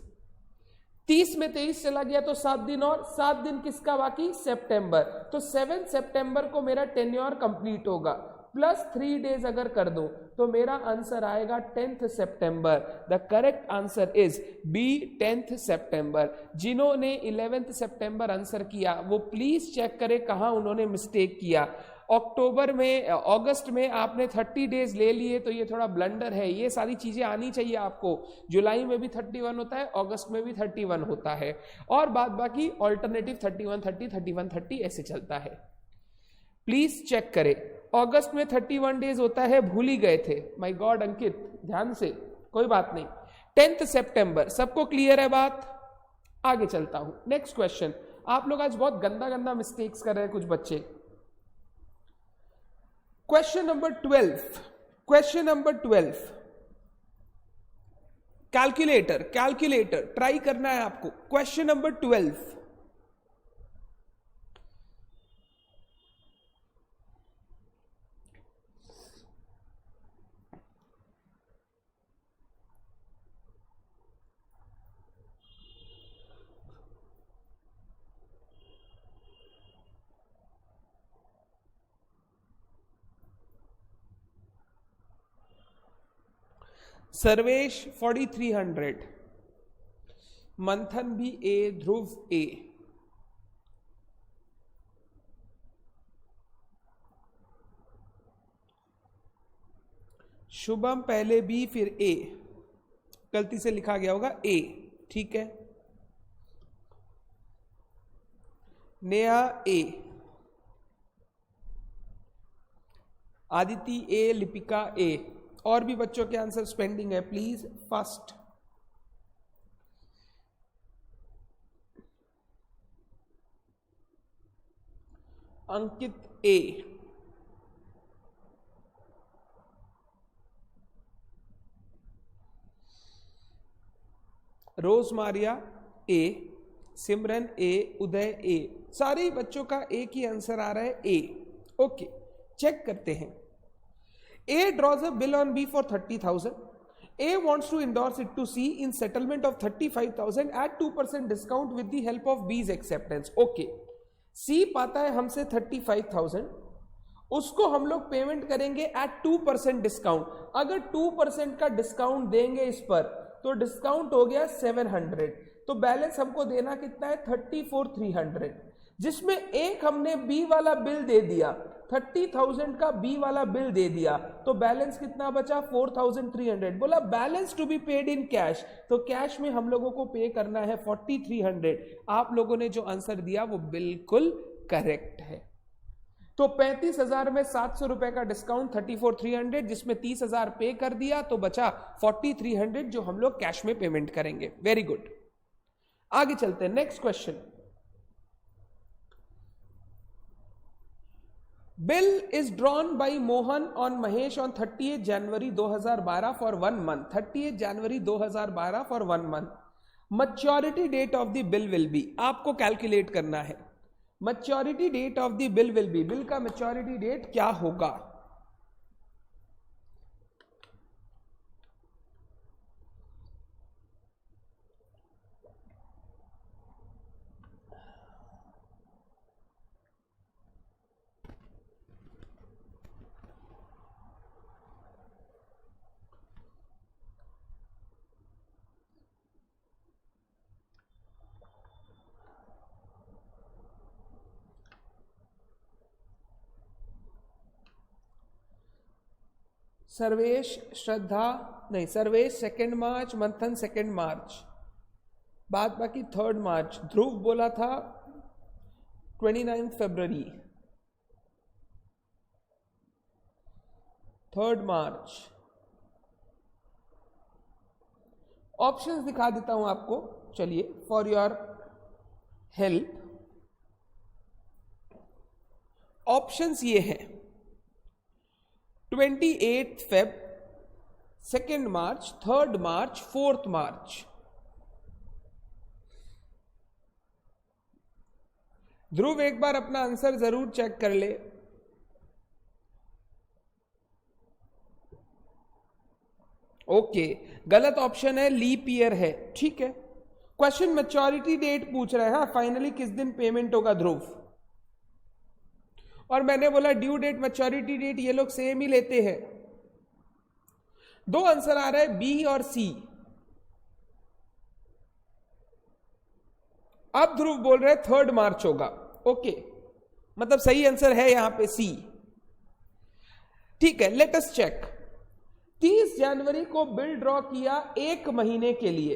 30 में 23 चला गया तो 7 दिन, और 7 दिन किसका बाकी? सितंबर। तो 7 सितंबर को मेरा टेन्योर कंप्लीट होगा, प्लस 3 डेज अगर कर दो तो मेरा आंसर आएगा 10th सितंबर। The correct answer is B, 10th सितंबर। जिन्होंने 11th सितंबर आंसर किया वो प्लीज चेक करें कहां उन्होंने मिस्टेक किया। अक्टूबर में, अगस्त में आपने 30 डेज ले लिए तो ये थोड़ा ब्लंडर है। ये सारी चीजें आनी चाहिए आपको। जुलाई में भी 31 होता है, अगस्त में भी 31 होता है, और बाद बाकी ऑल्टरनेटिव 31 30 31 30 ऐसे चलता है। प्लीज चेक करें। अगस्त में 31 डेज होता है, भूल ही गए थे। माय गॉड अंकित, ध्यान से, कोई बात नहीं। 10th सितंबर, सबको क्लियर है बात? आगे चलता हूं, नेक्स्ट क्वेश्चन। आप लोग आज बहुत गंदा गंदा मिस्टेक्स कर रहे हैं कुछ बच्चे। Question number 12, question number 12। Calculator, calculator try करना है आपको। क्वेश्चन नंबर 12, सर्वेश 4300, मंथन भी ए, ध्रुव ए। शुभम पहले बी फिर ए, गलती से लिखा गया होगा ए। ठीक है, नेहा ए, आदिति ए, लिपिका ए। और भी बच्चों के आंसर पेंडिंग है, प्लीज फर्स्ट। अंकित ए, रोज मारिया ए, सिमरन ए, उदय ए। सारे बच्चों का एक ही आंसर आ रहा है ए। ओके, चेक करते हैं। A draws a bill on B for 30,000. A wants to endorse it to C in settlement of 35,000 at 2% discount with the help of B's acceptance. Okay. C पाता है हमसे 35,000, उसको हम लोग पेमेंट करेंगे एट 2% डिस्काउंट। अगर 2% का डिस्काउंट देंगे इस पर तो डिस्काउंट हो गया 700, तो बैलेंस हमको देना कितना है? 34,300, जिसमें एक हमने बी वाला बिल दे दिया, 30,000 का बी वाला बिल दे दिया, तो बैलेंस कितना बचा? 4,300। बोला balance to be paid in cash, तो कैश में हम लोगों को पे करना है 4,300। आप लोगों ने जो आंसर दिया वो बिल्कुल करेक्ट है। तो 35,000 में 700 रुपए का डिस्काउंट, 34,300, जिसमें 30,000 पे कर दिया तो बचा 4,300 जो हम लोग कैश में पेमेंट करेंगे। वेरी गुड, आगे चलते हैं। Next question. Bill is drawn by Mohan on Mahesh on 30th January 2012 for 1 month. 30th January 2012 for 1 month. Maturity date of the bill will be, आपको कैलकुलेट करना है। Maturity date of the bill will be, bill का maturity date क्या होगा? सर्वेश श्रद्धा नहीं, सर्वेश 2 मार्च, मंथन 2 मार्च, बाद बाकी 3 मार्च। ध्रुव बोला था 29 फरवरी, 3 मार्च। ऑप्शंस दिखा देता हूं आपको, चलिए फॉर योर हेल्प। ऑप्शंस ये हैं 28 फेब, 2 मार्च, 3 मार्च, 4 मार्च। ध्रुव एक बार अपना आंसर जरूर चेक कर ले। ओके, गलत ऑप्शन है, लीप ईयर है, ठीक है। क्वेश्चन मैच्योरिटी डेट पूछ रहा है, हाँ, फाइनली किस दिन पेमेंट होगा ध्रुव। और मैंने बोला ड्यू डेट मैच्योरिटी डेट ये लोग सेम ही लेते हैं। 2 आंसर आ रहा है, बी और सी। अब ध्रुव बोल रहे 3 मार्च होगा। ओके, मतलब सही आंसर है यहां पे सी, ठीक है। Let us check. 30 जनवरी को बिल ड्रॉ किया 1 महीने के लिए।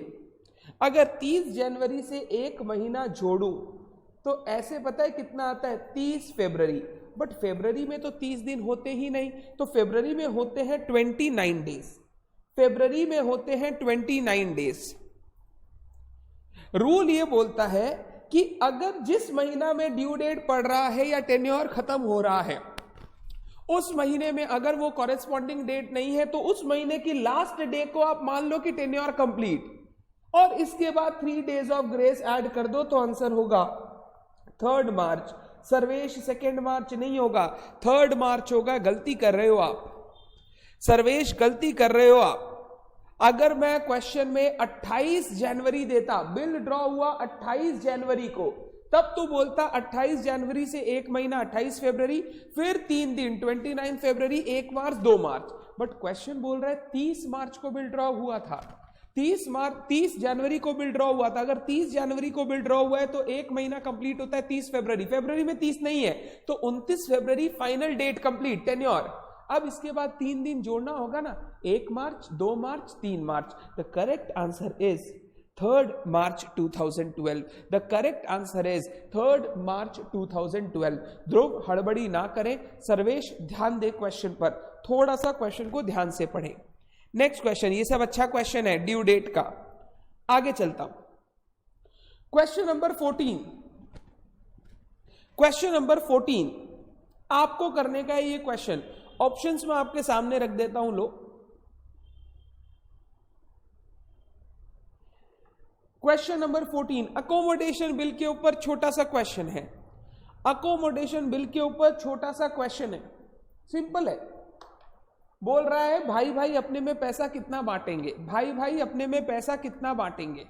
अगर 30 जनवरी से 1 महीना जोड़ूं तो ऐसे पता है कितना आता है, 30 फरवरी। बट फरवरी में तो 30 दिन होते ही नहीं, तो फरवरी में होते हैं 29 डेज। फरवरी में होते हैं 29 डेज। रूल ये बोलता है कि अगर जिस महीना में ड्यू डेट पड़ रहा है या टेन्योर खत्म हो रहा है, उस महीने में अगर वो कॉरेस्पॉन्डिंग डेट नहीं है तो उस महीने की लास्ट डे को आप मान लो कि टेन्योर कंप्लीट, और इसके बाद 3 डेज ऑफ ग्रेस ऐड कर दो तो आंसर होगा 3 मार्च। सर्वेश 2 मार्च नहीं होगा, 3 मार्च होगा। गलती कर रहे हो आप सर्वेश, गलती कर रहे हो आप। अगर मैं क्वेश्चन में 28 जनवरी देता, बिल ड्रॉ हुआ 28 जनवरी को, तब तो बोलता 28 जनवरी से 1 महीना 28 फरवरी, फिर 3 दिन 29 फरवरी, 1 मार्च, 2 मार्च। बट क्वेश्चन बोल रहा है 30 मार्च को बिल ड्रॉ हुआ था, 30 जनवरी को बिल ड्रॉ हुआ था। अगर 30 जनवरी को बिल ड्रॉ हुआ है तो 1 महीना कंप्लीट होता है 30 फरवरी। फरवरी में 30 नहीं है तो 29 फरवरी फाइनल डेट कंप्लीट, टेन्योर। अब इसके बाद 3 दिन जोड़ना होगा ना, 1 मार्च, 2 मार्च, 3 मार्च। The correct answer is 3 March 2012। The correct answer is 3 March 2012। Dhruv हड़बड़ी ना करें, सर्वेश ध्यान दे क्वेश्चन पर, थोड़ा सा क्वेश्चन को ध्यान से पढ़ें। नेक्स्ट क्वेश्चन, ये सब अच्छा क्वेश्चन है ड्यू डेट का। आगे चलता हूं, क्वेश्चन नंबर 14। क्वेश्चन नंबर 14 आपको करने का है ये क्वेश्चन। ऑप्शंस में आपके सामने रख देता हूं, लो। क्वेश्चन नंबर 14 अकोमोडेशन बिल के ऊपर छोटा सा क्वेश्चन है। अकोमोडेशन बिल के ऊपर छोटा सा क्वेश्चन है, सिंपल है। बोल रहा है भाई भाई अपने में पैसा कितना बांटेंगे, भाई भाई अपने में पैसा कितना बांटेंगे।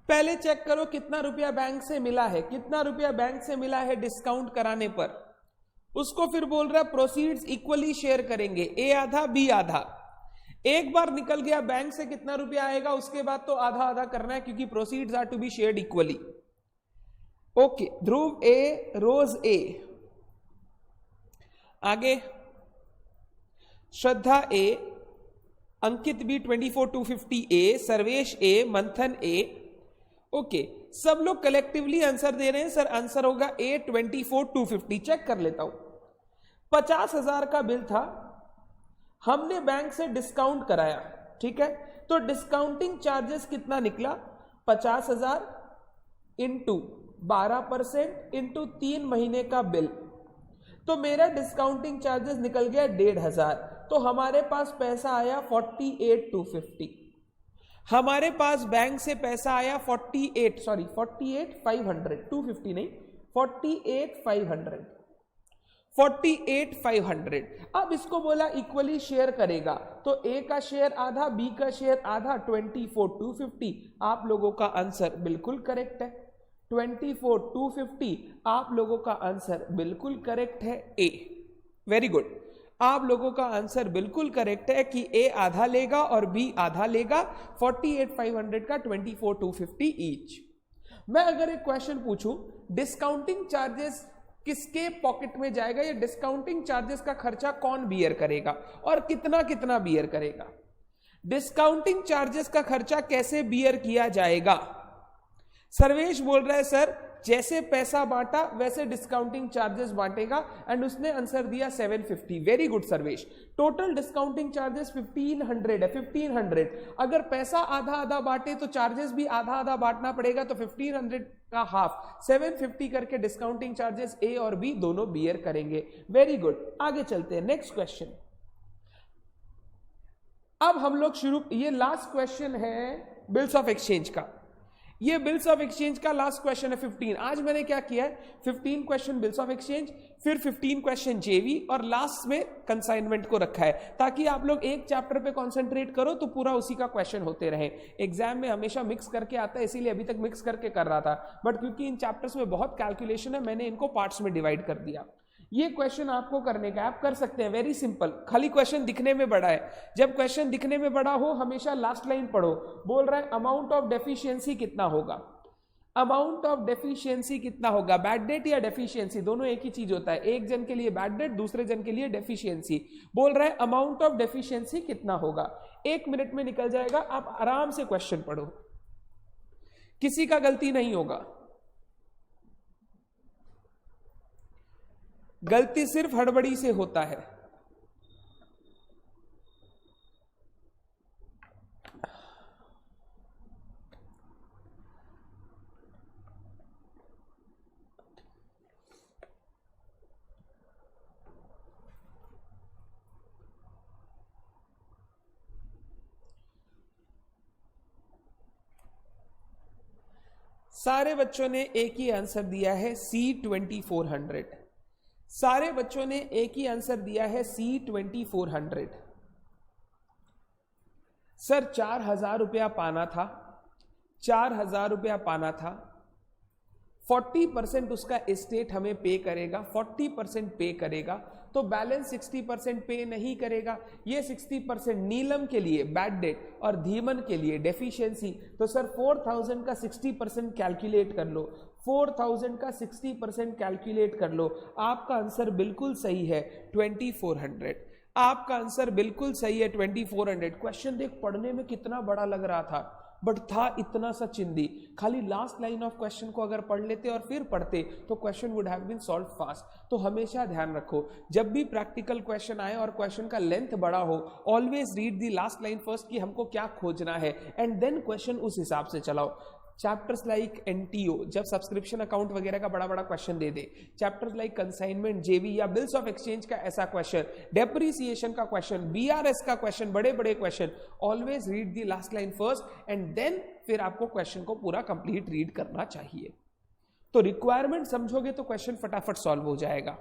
पहले चेक करो कितना रुपया बैंक से मिला है, कितना रुपया बैंक से मिला है डिस्काउंट कराने पर। उसको फिर बोल रहा है प्रोसीड्स इक्वली शेयर करेंगे, ए आधा बी आधा। एक बार निकल गया बैंक से कितना रुपया आएगा, उसके बाद तो आधा आधा करना है क्योंकि proceeds are to be shared equally. Okay, Dhruv A, Rose A, आगे श्रद्धा ए, अंकित बी 24,250 ए, सर्वेश ए, मंथन ए। ओके, सब लोग कलेक्टिवली आंसर दे रहे हैं सर, आंसर होगा ए 24,250। चेक कर लेता हूं, 50,000 का बिल था, हमने बैंक से डिस्काउंट कराया, ठीक है। तो डिस्काउंटिंग चार्जेस कितना निकला, 50,000 इंटू 12% इंटू 3 महीने का बिल। तो मेरा डिस्काउंटिंग चार्जेस निकल गया 1,500। तो हमारे पास पैसा आया 48,250। हमारे पास बैंक से पैसा आया 48,500, 250 नहीं, 48,500, 48,500। अब इसको बोला इक्वली शेयर करेगा, तो ए का शेयर आधा, बी का शेयर आधा, 24,250। आप लोगों का आंसर बिल्कुल करेक्ट है, 24,250 आप लोगों का आंसर बिल्कुल करेक्ट है, ए। Very good. आप लोगों का आंसर बिल्कुल करेक्ट है कि ए आधा लेगा और बी आधा लेगा। 48,500 का 24,250 ईच। मैं अगर एक क्वेश्चन पूछूं, डिस्काउंटिंग चार्जेस किसके पॉकेट में जाएगा, या डिस्काउंटिंग चार्जेस का खर्चा कौन बियर करेगा और कितना कितना बियर करेगा? डिस्काउंटिंग चार्जेस का खर्चा कैसे बियर किया जाएगा? सर्वेश बोल रहा है सर जैसे पैसा बांटा वैसे डिस्काउंटिंग चार्जेस बांटेगा, एंड उसने आंसर दिया 750। Very good Sarvesh. Total discounting charges 1500 है। 1500 अगर पैसा आधा आधा बांटे तो चार्जेस भी आधा आधा बांटना पड़ेगा, तो 1500 का हाफ 750 करके डिस्काउंटिंग चार्जेस ए और बी दोनों बियर करेंगे। वेरी गुड, आगे चलते हैं। Next question. अब हम लोग शुरू, ये लास्ट क्वेश्चन है बिल्स ऑफ एक्सचेंज का। ये बिल्स ऑफ एक्सचेंज का लास्ट क्वेश्चन है 15। आज मैंने क्या किया है, 15 क्वेश्चन बिल्स ऑफ एक्सचेंज, फिर 15 क्वेश्चन जेवी, और लास्ट में कंसाइनमेंट को रखा है, ताकि आप लोग एक चैप्टर पे कंसंट्रेट करो तो पूरा उसी का क्वेश्चन होते रहे। एग्जाम में हमेशा मिक्स करके आता है, इसीलिए अभी तक मिक्स करके कर रहा था, बट क्योंकि इन चैप्टर्स में बहुत कैलकुलेशन है, मैंने इनको पार्ट्स में डिवाइड कर दिया। ये क्वेश्चन आपको करने का, आप कर सकते हैं, वेरी सिंपल। खाली क्वेश्चन दिखने में बड़ा है, जब क्वेश्चन दिखने में बड़ा हो हमेशा लास्ट लाइन पढ़ो। बोल रहा है अमाउंट ऑफ डेफिशिएंसी कितना होगा? अमाउंट ऑफ डेफिशिएंसी कितना होगा? बैड डेट या डेफिशिएंसी, दोनों एक ही चीज होता है। एक जन के लिए बैड डेट, दूसरे जन के लिए डेफिशिएंसी। बोल रहा है अमाउंट ऑफ डेफिशिएंसी कितना होगा? 1 मिनट में निकल जाएगा, आप आराम से क्वेश्चन पढ़ो, किसी का गलती नहीं होगा। गलती सिर्फ हड़बड़ी से होता है। सारे बच्चों ने एक ही आंसर दिया है C2400। सारे बच्चों ने एक ही आंसर दिया है C2400। सर 4,000 रुपया पाना था, 4,000 रुपया पाना था, 40% उसका एस्टेट हमें पे करेगा, 40% पे करेगा, तो बैलेंस 60% पे नहीं करेगा। ये 60% नीलम के लिए बैड डेट और धीमन के लिए डेफिशिएंसी। तो सर 4,000 का 60% कैलकुलेट कर लो, 4,000 का 60% कैलकुलेट कर लो। आपका आंसर बिल्कुल सही है 2400। आपका आंसर बिल्कुल सही है 2400। क्वेश्चन देख पढ़ने में कितना बड़ा लग रहा था, बट था इतना सा चिंदी। खाली लास्ट लाइन ऑफ क्वेश्चन को अगर पढ़ लेते और फिर पढ़ते तो question would have been solve fast. तो हमेशा ध्यान रखो, जब भी प्रैक्टिकल क्वेश्चन आए और क्वेश्चन का लेंथ बड़ा हो, always read the last line first कि हमको क्या खोजना है, एंड देन क्वेश्चन उस हिसाब से चलाओ। चैप्टर्स लाइक एनटीओ, जब सब्सक्रिप्शन अकाउंट वगैरह का बड़ा बड़ा क्वेश्चन दे दे, चैप्टर्स लाइक कंसाइनमेंट, जेवी या बिल्स ऑफ एक्सचेंज का ऐसा क्वेश्चन, डेप्रिसिएशन का क्वेश्चन, बीआरएस का क्वेश्चन, बड़े बड़े question, always read the last line first and then फिर आपको क्वेश्चन को पूरा कंप्लीट रीड करना चाहिए। तो रिक्वायरमेंट समझोगे तो क्वेश्चन फटाफट सॉल्व हो जाएगा।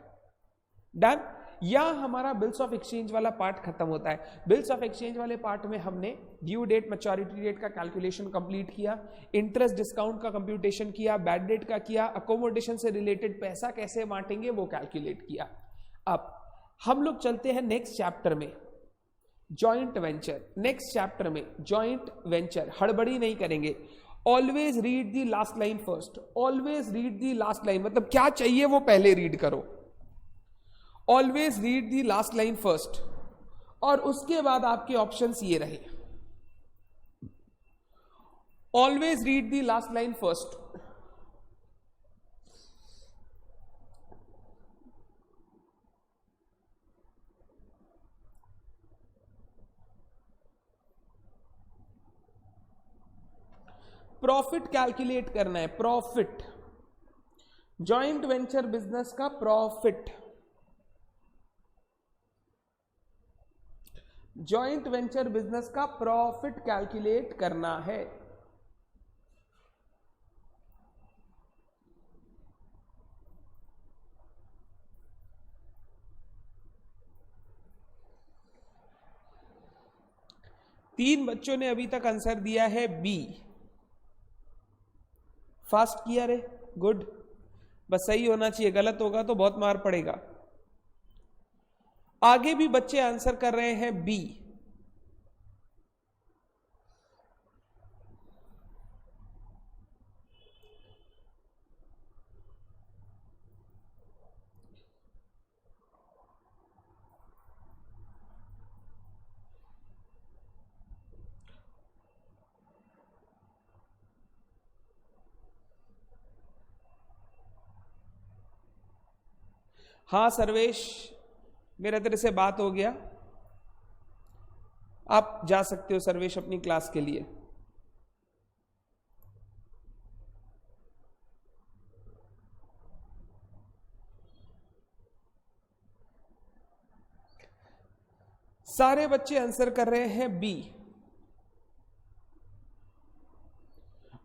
डन। या हमारा बिल्स ऑफ एक्सचेंज वाला पार्ट खत्म होता है। बिल्स ऑफ एक्सचेंज वाले पार्ट में हमने ड्यू डेट, मैच्योरिटी डेट का कैलकुलेशन कंप्लीट किया, इंटरेस्ट डिस्काउंट का कंप्यूटेशन किया, बैड डेट का किया, अकोमोडेशन से रिलेटेड पैसा कैसे बांटेंगे वो कैलकुलेट किया। अब हम लोग चलते हैं नेक्स्ट चैप्टर में, जॉइंट वेंचर। नेक्स्ट चैप्टर में जॉइंट वेंचर, हड़बड़ी नहीं करेंगे। Always read the last line first, always read the last line, मतलब क्या चाहिए वो पहले रीड करो। Always read the last line first, और उसके बाद आपके ऑप्शंस ये रहे। Always read the last line first, profit calculate करना है, प्रॉफिट, जॉइंट वेंचर बिजनेस का प्रॉफिट, जॉइंट वेंचर बिजनेस का प्रॉफिट कैलकुलेट करना है। तीन बच्चों ने अभी तक आंसर दिया है बी। फास्ट किया रे, गुड, बस सही होना चाहिए, गलत होगा तो बहुत मार पड़ेगा। आगे भी बच्चे आंसर कर रहे हैं बी। हाँ सर्वेश, मेरा तेरे से बात हो गया, आप जा सकते हो सर्वेश अपनी क्लास के लिए। सारे बच्चे आंसर कर रहे हैं बी।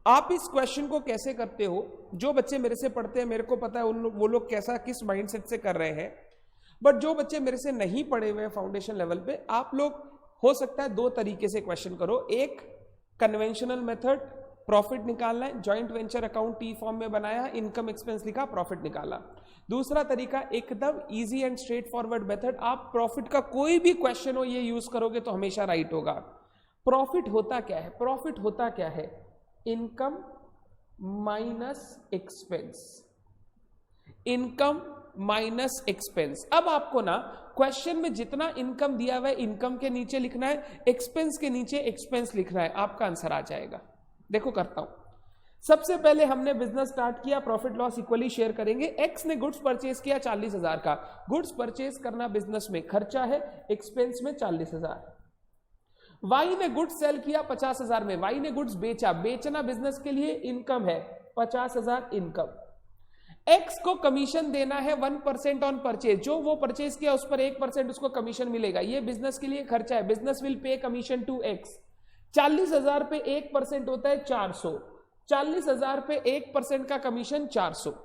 आप इस क्वेश्चन को कैसे करते हो, जो बच्चे मेरे से पढ़ते हैं मेरे को पता है वो लोग कैसा किस माइंडसेट से कर रहे हैं, बट जो बच्चे मेरे से नहीं पढ़े हुए हैं फाउंडेशन लेवल पे, आप लोग हो सकता है दो तरीके से क्वेश्चन करो। एक कन्वेंशनल मेथड, प्रॉफिट निकालना है, joint venture account T form में बनाया, इनकम एक्सपेंस लिखा, प्रॉफिट निकाला। दूसरा तरीका एकदम easy and straight forward method, आप प्रॉफिट का कोई भी क्वेश्चन हो ये यूज करोगे तो हमेशा राइट होगा। प्रॉफिट होता क्या है? प्रॉफिट होता क्या है? Income minus expense, income minus expense. अब आपको ना क्वेश्चन में जितना इनकम दिया हुआ है इनकम के नीचे लिखना है, एक्सपेंस के नीचे एक्सपेंस लिखना है, आपका आंसर आ जाएगा। देखो करता हूं। सबसे पहले हमने बिजनेस स्टार्ट किया, प्रॉफिट लॉस इक्वली शेयर करेंगे। एक्स ने गुड्स परचेज किया 40,000 का, गुड्स परचेज करना बिजनेस में खर्चा है, एक्सपेंस में 40,000। वाई ने गुड्स सेल किया 50,000 में, वाई ने गुड्स बेचा, बेचना बिजनेस के लिए इनकम है, 50,000 इनकम। एक्स को कमीशन देना है 1% ऑन परचेज, जो वो परचेज किया उस पर 1% उसको कमीशन मिलेगा, ये बिजनेस के लिए खर्चा है, business will pay commission to X. 40,000 पे 1% होता है 400, 40,000 पे 1% का commission 400।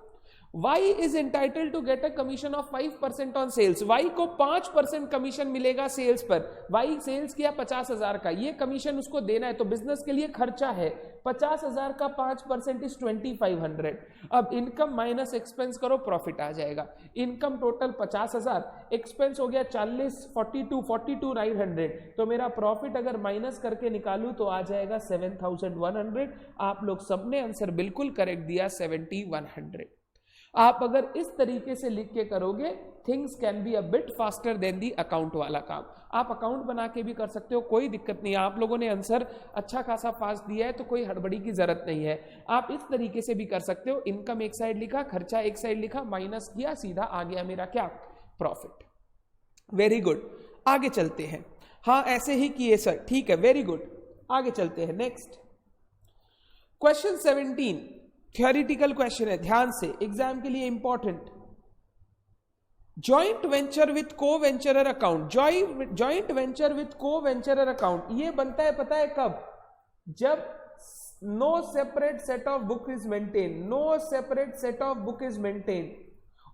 Y is entitled to get a commission of 5% on sales, Y को 5% कमीशन मिलेगा सेल्स पर। Y सेल्स किया 50,000 का, ये कमीशन उसको देना है, तो बिजनेस के लिए खर्चा है। 50,000 का 5% इज 2500। अब इनकम माइनस एक्सपेंस करो, प्रॉफिट आ जाएगा। इनकम टोटल 50,000, एक्सपेंस हो गया 40, 42,900, तो मेरा प्रॉफिट अगर माइनस करके निकालू तो आ जाएगा 7,100। आप लोग सबने आंसर बिल्कुल करेक्ट दिया, 7,100। आप अगर इस तरीके से लिख के करोगे, things can be a bit faster than the account वाला काम। आप अकाउंट बना के भी कर सकते हो, कोई दिक्कत नहीं है। आप लोगों ने आंसर अच्छा खासा फास्ट दिया है तो कोई हड़बड़ी की जरूरत नहीं है। आप इस तरीके से भी कर सकते हो, इनकम एक साइड लिखा, खर्चा एक साइड लिखा, माइनस किया, सीधा आ गया मेरा क्या? प्रॉफिट। वेरी गुड, आगे चलते हैं। हाँ ऐसे ही किए सर, ठीक है, वेरी गुड, आगे चलते हैं। नेक्स्ट क्वेश्चन 17 थ्योरेटिकल क्वेश्चन है, ध्यान से, एग्जाम के लिए important. Joint venture with co venturer account, joint venture with co venturer account ये बनता है पता है कब? जब no separate set of book is maintain, no separate set of book is maintain.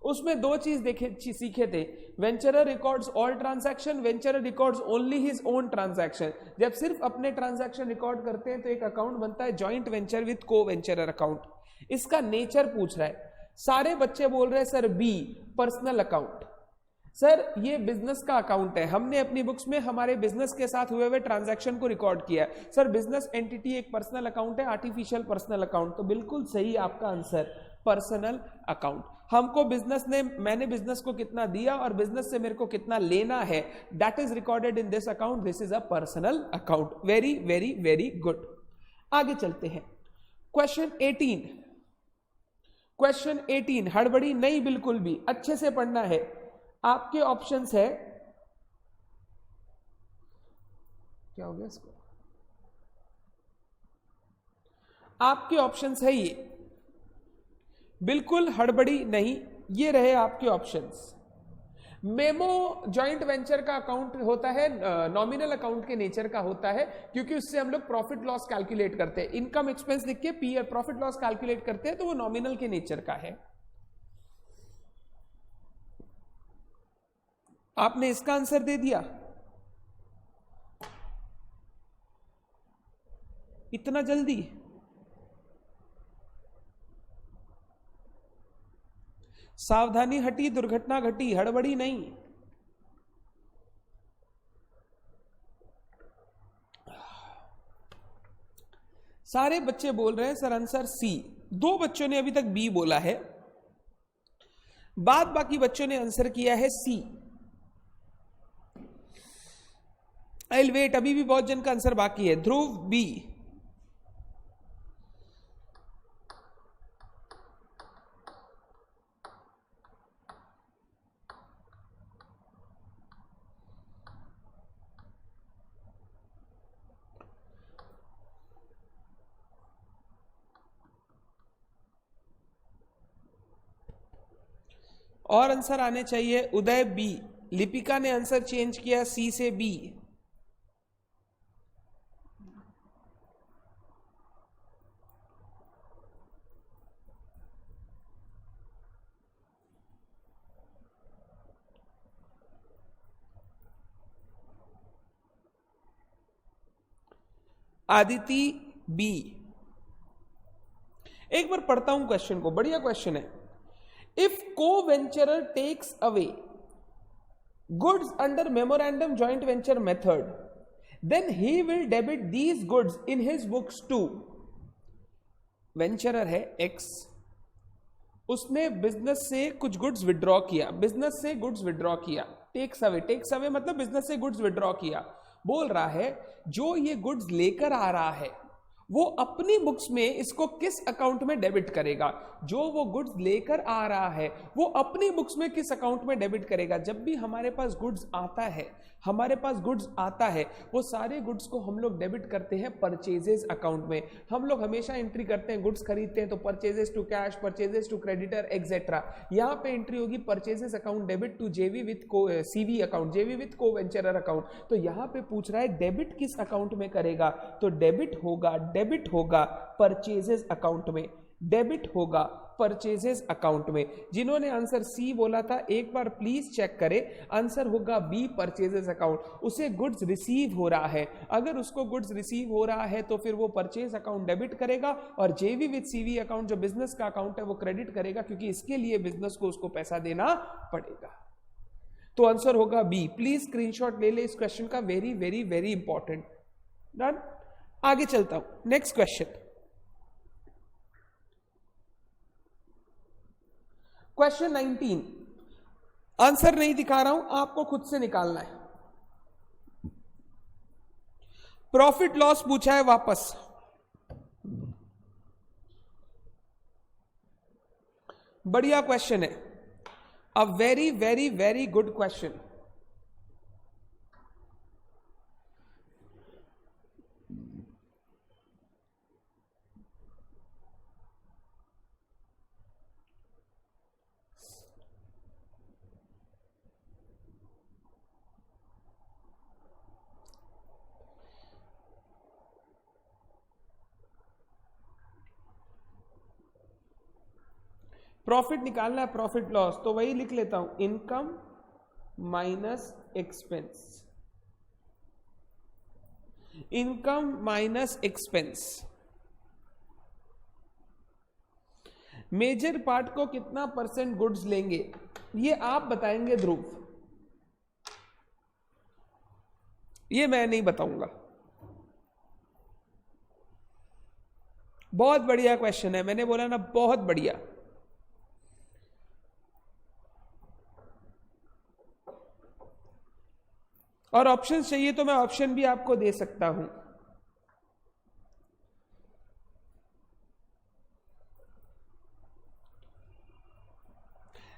उसमें दो चीज सीखे थे, venturer records all transaction, venturer records only his own transaction. जब सिर्फ अपने ट्रांजैक्शन रिकॉर्ड करते हैं तो एक अकाउंट बनता है joint venture with co venturer account. इसका नेचर पूछ रहा है। सारे बच्चे बोल रहे हैं sir B, personal account. Sir ये बिजनेस का अकाउंट है, हमने अपनी बुक्स में हमारे बिजनेस के साथ हुए हुए ट्रांजैक्शन को रिकॉर्ड किया है। सर बिजनेस एंटिटी एक पर्सनल अकाउंट है, आर्टिफिशियल पर्सनल अकाउंट। तो बिल्कुल सही आपका आंसर, पर्सनल अकाउंट। हमको बिजनेस ने, मैंने बिजनेस को कितना दिया और बिजनेस से मेरे को कितना लेना है, that is recorded in this account, this is a personal account. Very very very good, आगे चलते हैं। क्वेश्चन 18, क्वेश्चन 18 हड़बड़ी नहीं बिल्कुल भी, अच्छे से पढ़ना है। आपके ऑप्शंस है, क्या हो गया इसको, आपके ऑप्शंस है ये, बिल्कुल हड़बड़ी नहीं, ये रहे आपके ऑप्शंस। मेमो जॉइंट वेंचर का अकाउंट होता है, नॉमिनल अकाउंट के नेचर का होता है, क्योंकि उससे हम लोग प्रॉफिट लॉस कैलकुलेट करते हैं। इनकम एक्सपेंस लिख के पी प्रॉफिट लॉस कैलकुलेट करते हैं, तो वो नॉमिनल के नेचर का है। आपने इसका आंसर दे दिया, इतना जल्दी? सावधानी हटी, दुर्घटना घटी, हड़बड़ी नहीं। सारे बच्चे बोल रहे हैं सर आंसर सी, 2 बच्चों ने अभी तक बी बोला है, बाद बाकी बच्चों ने आंसर किया है सी। आई विल वेट, अभी भी बहुत जन का आंसर बाकी है। ध्रुव बी, और आंसर आने चाहिए। उदय बी, लिपिका ने आंसर चेंज किया सी से बी। आदिति बी। एक बार पढ़ता हूं क्वेश्चन को, बढ़िया क्वेश्चन है। If co-venturer takes away goods under memorandum joint venture method, then he will debit these goods in his books too. वेंचरर है X, उसने बिजनेस से कुछ गुड्स विड्रॉ किया, बिजनेस से गुड्स विड्रॉ किया, टेक्स अवे मतलब बिजनेस से गुड्स विड्रॉ किया। बोल रहा है जो ये गुड्स लेकर आ रहा है वो अपनी बुक्स में इसको किस अकाउंट में डेबिट करेगा। जो वो गुड्स लेकर आ रहा है वो अपनी बुक्स में किस अकाउंट में डेबिट करेगा। जब भी हमारे पास गुड्स आता है वो सारे गुड्स को हम लोग डेबिट करते हैं परचेजेस अकाउंट में। हम लोग हमेशा एंट्री करते हैं, गुड्स खरीदते हैं तो purchases to cash, purchases to creditor etcetera. यहाँ पे एंट्री होगी purchases account debit to JV with CV account, JV with co venturer account. तो यहाँ पे पूछ रहा है डेबिट किस अकाउंट में करेगा, तो डेबिट होगा परचेजेस अकाउंट में, डेबिट होगा परचेजेस अकाउंट में। जिन्होंने आंसर सी बोला था एक बार प्लीज चेक करें, आंसर होगा बी परचेजेस अकाउंट। उसे गुड्स रिसीव हो रहा है, अगर उसको गुड्स रिसीव हो रहा है तो फिर वो परचेज अकाउंट डेबिट करेगा और जेवी विद सीवी अकाउंट जो बिजनेस का अकाउंट है वो क्रेडिट करेगा, क्योंकि इसके लिए बिजनेस को उसको पैसा देना पड़ेगा। तो आंसर होगा बी। प्लीज स्क्रीनशॉट ले ले इस क्वेश्चन का, very very very important. Done, आगे चलता हूं, नेक्स्ट क्वेश्चन। क्वेश्चन 19, आंसर नहीं दिखा रहा हूं, आपको खुद से निकालना है। प्रॉफिट लॉस पूछा है वापस। बढ़िया क्वेश्चन है, a very very very good question. Profit निकालना है, प्रॉफिट लॉस, तो वही लिख लेता हूं, income minus expense, income minus expense. Major part को कितना परसेंट गुड्स लेंगे ये आप बताएंगे ध्रुव, ये मैं नहीं बताऊंगा। बहुत बढ़िया क्वेश्चन है, मैंने बोला ना बहुत बढ़िया। और ऑप्शन चाहिए तो मैं ऑप्शन भी आपको दे सकता हूं।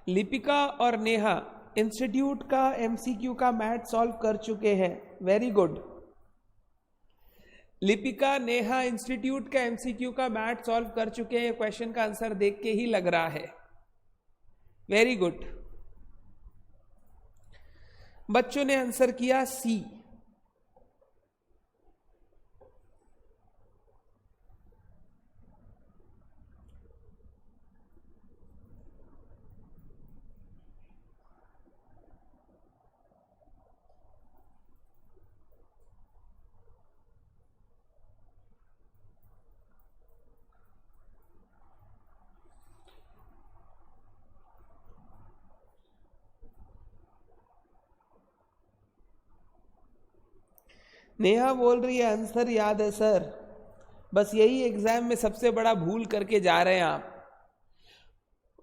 लिपिका और नेहा इंस्टीट्यूट का एमसीक्यू का मैथ सॉल्व कर चुके हैं, very good. Lipika Neha institute का एमसीक्यू का मैथ सॉल्व कर चुके हैं, क्वेश्चन का आंसर देख के ही लग रहा है, वेरी गुड। बच्चों ने आंसर किया सी। नेहा बोल रही है आंसर याद है सर, बस यही एग्जाम में सबसे बड़ा भूल करके जा रहे हैं आप।